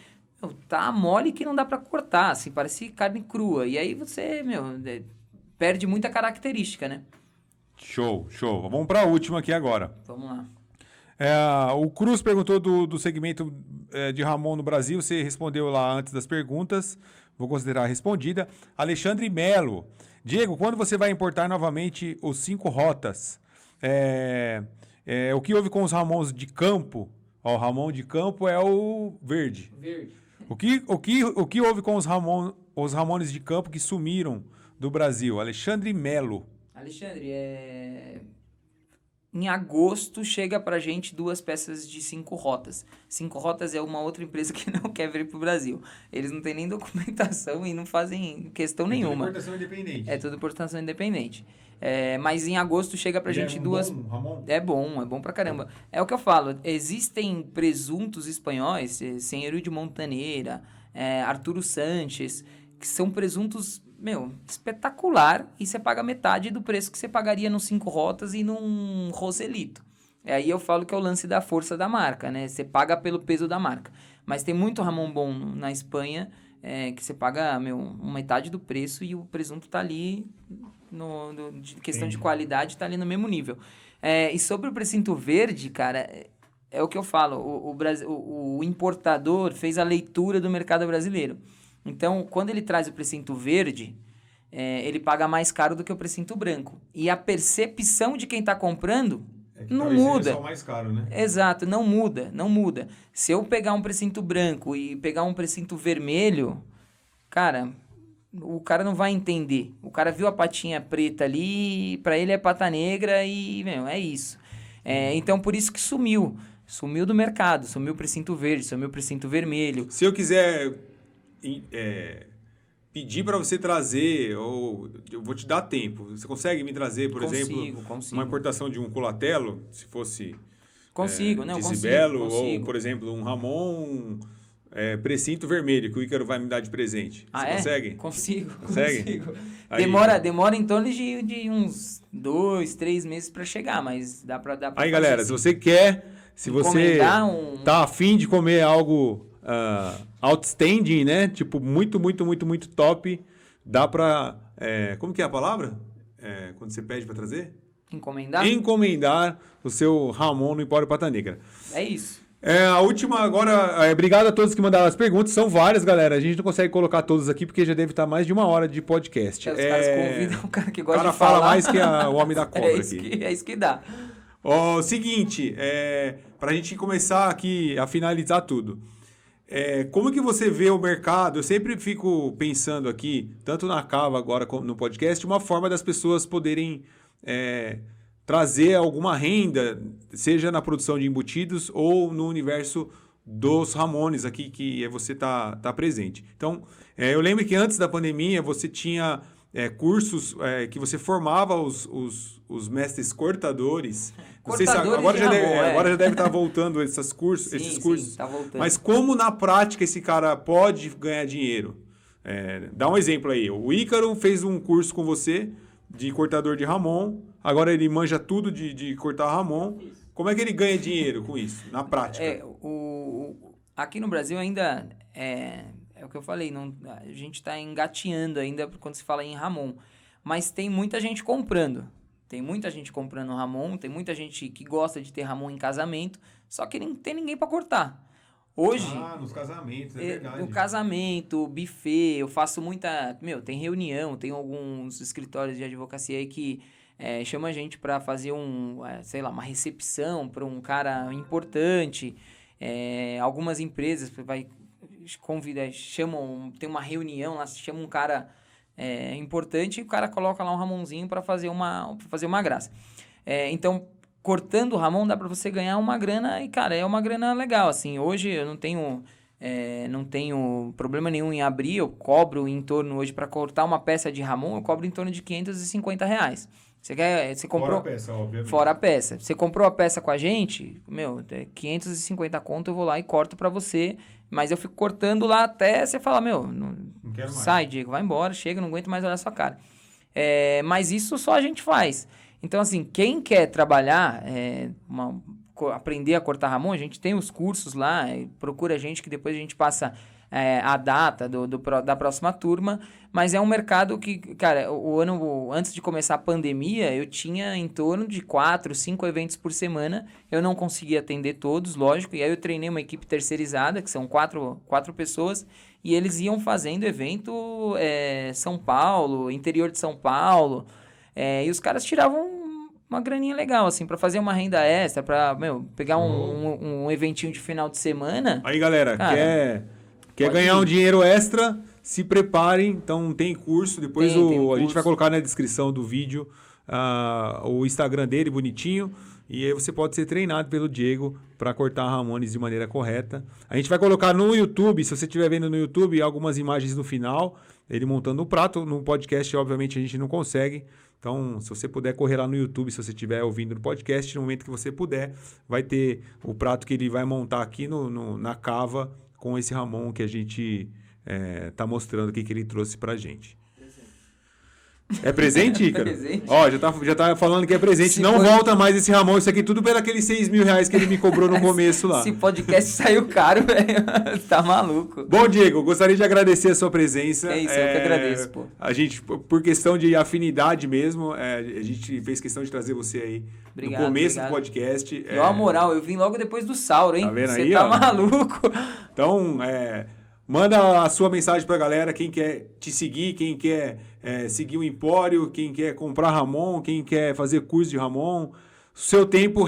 tá mole que não dá pra cortar, assim, parece carne crua. E aí você, perde muita característica, né? Show. Vamos para a última aqui agora. Vamos lá. O Cruz perguntou do segmento de Ramon no Brasil. Você respondeu lá antes das perguntas. Vou considerar respondida. Alexandre Melo. Diego, quando você vai importar novamente os 5 rotas? O que houve com os Ramons de campo? O Ramon de campo é o verde. O que houve com os Ramones de campo que sumiram do Brasil? Alexandre Melo. Alexandre, em agosto chega pra gente 2 peças de 5 rotas. 5 rotas é uma outra empresa que não quer vir pro Brasil. Eles não têm nem documentação e não fazem questão nenhuma. É tudo importação independente. É tudo importação independente. Mas em agosto chega pra gente 2... Ramon? É bom pra caramba. É o que eu falo, existem presuntos espanhóis, Senhor de Montaneira, Arturo Sanches, que são presuntos... espetacular, e você paga metade do preço que você pagaria nos 5 rotas e num Roselito. Aí eu falo que é o lance da força da marca, né? Você paga pelo peso da marca. Mas tem muito Ramon bom na Espanha, que você paga, metade do preço e o presunto tá ali, de questão de qualidade, tá ali no mesmo nível. E sobre o precinto verde, cara, é o que eu falo, o importador fez a leitura do mercado brasileiro. Então, quando ele traz o precinto verde, ele paga mais caro do que o precinto branco. E a percepção de quem está comprando não muda. É só mais caro, né? Exato, não muda. Se eu pegar um precinto branco e pegar um precinto vermelho, cara, o cara não vai entender. O cara viu a patinha preta ali, para ele é pata negra e, é isso. Então, por isso que sumiu. Sumiu do mercado, sumiu o precinto verde, sumiu o precinto vermelho. Se eu quiser... pedir para você trazer, ou eu vou te dar tempo. Você consegue me trazer, por exemplo, uma importação de um Culatelo, se fosse Isabelo, ou, por exemplo, um Ramon precinto vermelho, que o Ícaro vai me dar de presente. Você consegue? Consegue? Consigo. Demora em torno de uns 2, 3 meses para chegar, mas dá para aí, galera, assim. Se você quer, se você tá afim de comer algo... outstanding, né? Tipo, muito top. Dá pra... como que é a palavra? Quando você pede pra trazer? Encomendar? Encomendar o seu Ramon no Empório Pata Negra. É isso. A última agora... obrigado a todos que mandaram as perguntas. São várias, galera. A gente não consegue colocar todas aqui porque já deve estar mais de 1 hora de podcast. Os caras convidam o cara que gosta de falar. O cara fala mais que o homem da cobra aqui. É isso que dá. Seguinte, pra gente começar aqui a finalizar tudo. Como que você vê o mercado? Eu sempre fico pensando aqui, tanto na Cava agora como no podcast, uma forma das pessoas poderem trazer alguma renda, seja na produção de embutidos ou no universo dos Ramones aqui, que você tá presente. Então, eu lembro que antes da pandemia você tinha cursos que você formava os mestres cortadores. Não sei se agora já deve estar voltando esses cursos. Sim, tá voltando. Mas como na prática esse cara pode ganhar dinheiro? Dá um exemplo aí. O Ícaro fez um curso com você de cortador de Ramon. Agora ele manja tudo de cortar Ramon. Isso. Como é que ele ganha dinheiro com isso, na prática? Aqui no Brasil ainda é o que eu falei, a gente está engateando ainda quando se fala em Ramon. Mas tem muita gente comprando. Tem muita gente comprando Ramon, tem muita gente que gosta de ter Ramon em casamento, só que não tem ninguém para cortar. Hoje... nos casamentos, é verdade. No casamento, buffet, eu faço muita... tem reunião, tem alguns escritórios de advocacia aí que chama a gente para fazer uma recepção para um cara importante. Algumas empresas tem uma reunião lá, chama um cara importante e o cara coloca lá um Ramonzinho para fazer uma graça. Então, cortando o Ramon dá para você ganhar uma grana e, cara, é uma grana legal, assim. Hoje eu não tenho problema nenhum em abrir, eu cobro em torno, hoje, para cortar uma peça de Ramon, eu cobro em torno de R$550. Você comprou... Fora a peça, obviamente. Fora a peça. Você comprou a peça com a gente, 550 conto, eu vou lá e corto pra você, mas eu fico cortando lá até você falar, não quero mais. Sai, Diego, vai embora, chega, não aguento mais olhar a sua cara. Mas isso só a gente faz. Então, assim, quem quer trabalhar, aprender a cortar Ramon, a gente tem os cursos lá, procura a gente que depois a gente passa a data da próxima turma, mas é um mercado que, cara, o ano antes de começar a pandemia, eu tinha em torno de 4, 5 eventos por semana, eu não conseguia atender todos, lógico, e aí eu treinei uma equipe terceirizada, que são quatro pessoas, e eles iam fazendo evento São Paulo, interior de São Paulo, e os caras tiravam uma graninha legal, assim, pra fazer uma renda extra, pra, pegar um eventinho de final de semana. Aí, galera, cara, quer ganhar um dinheiro extra, se preparem. Então, tem curso. Depois a gente vai colocar na descrição do vídeo o Instagram dele, bonitinho. E aí você pode ser treinado pelo Diego para cortar ramones de maneira correta. A gente vai colocar no YouTube, se você estiver vendo no YouTube, algumas imagens no final, ele montando o prato. No podcast, obviamente, a gente não consegue. Então, se você puder correr lá no YouTube, se você estiver ouvindo no podcast, no momento que você puder, vai ter o prato que ele vai montar aqui na cava com esse Ramon que a gente tá mostrando aqui que ele trouxe pra gente. É presente, Ícaro? Presente. Ó, já tá falando que é presente. Não volta mais esse Ramon. Isso aqui tudo pelos 6 mil reais que ele me cobrou no começo lá. Esse podcast saiu caro, velho. Tá maluco. Bom, Diego, gostaria de agradecer a sua presença. É isso, eu que agradeço, pô. A gente, por questão de afinidade mesmo, a gente fez questão de trazer você aí no começo do podcast. Deu uma moral, eu vim logo depois do Sauro, hein? Tá vendo Você aí, tá ó? maluco. Então, manda a sua mensagem pra galera, quem quer te seguir, quem quer seguir o Empório, quem quer comprar Ramon, quem quer fazer curso de Ramon. Seu tempo,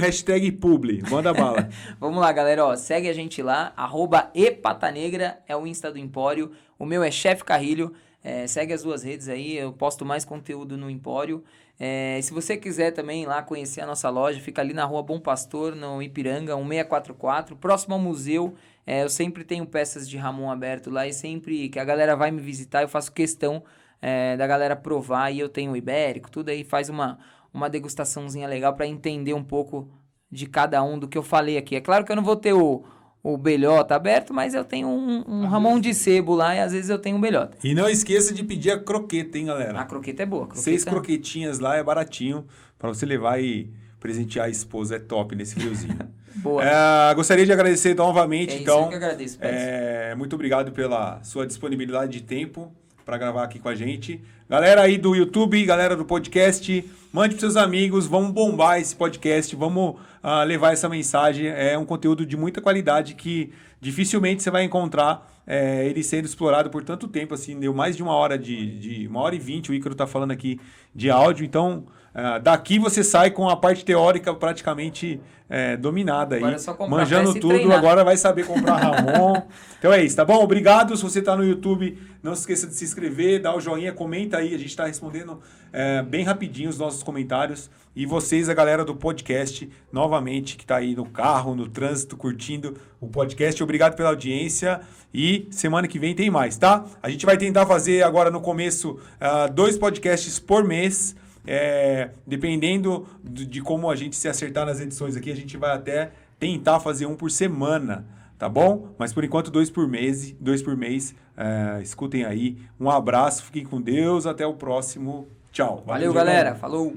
#publi. Manda bala. Vamos lá, galera. Ó, segue a gente lá, @epatanegra é o Insta do Empório. O meu é Chef Carrilho. Segue as duas redes aí, eu posto mais conteúdo no Empório. Se você quiser também ir lá conhecer a nossa loja, fica ali na Rua Bom Pastor, no Ipiranga, 1644, próximo ao museu. Eu sempre tenho peças de Ramon aberto lá e sempre que a galera vai me visitar, eu faço questão da galera provar, e eu tenho o ibérico, tudo aí, faz uma degustaçãozinha legal para entender um pouco de cada um do que eu falei aqui. É claro que eu não vou ter o belhota aberto, mas eu tenho um Ramon de sebo lá e às vezes eu tenho um belhota. E não esqueça de pedir a croqueta, hein, galera? A croqueta é boa. 6 croquetinhas lá, é baratinho, para você levar e presentear a esposa, é top nesse friozinho. Boa. Gostaria de agradecer novamente, então. Eu que agradeço, muito obrigado pela sua disponibilidade de tempo para gravar aqui com a gente. Galera aí do YouTube, galera do podcast, mande para seus amigos, vamos bombar esse podcast, vamos levar essa mensagem. É um conteúdo de muita qualidade que dificilmente você vai encontrar ele sendo explorado por tanto tempo, assim, deu mais de 1 hora, de 1h20, o Ícaro tá falando aqui de áudio, então daqui você sai com a parte teórica praticamente dominada aí, manjando tudo, treinar. Agora vai saber comprar Ramon. Então é isso, tá bom? Obrigado. Se você tá no YouTube, não se esqueça de se inscrever, dá o joinha, comenta aí, a gente tá respondendo bem rapidinho os nossos comentários. E vocês, a galera do podcast, novamente, que tá aí no carro, no trânsito, curtindo o podcast, obrigado pela audiência e semana que vem tem mais, tá? A gente vai tentar fazer agora no começo 2 podcasts por mês. Dependendo de como a gente se acertar nas edições aqui, a gente vai até tentar fazer 1 por semana, tá bom? Mas por enquanto 2 por mês. Escutem aí. Um abraço, fiquem com Deus, até o próximo. Tchau. Valeu, galera. Falou.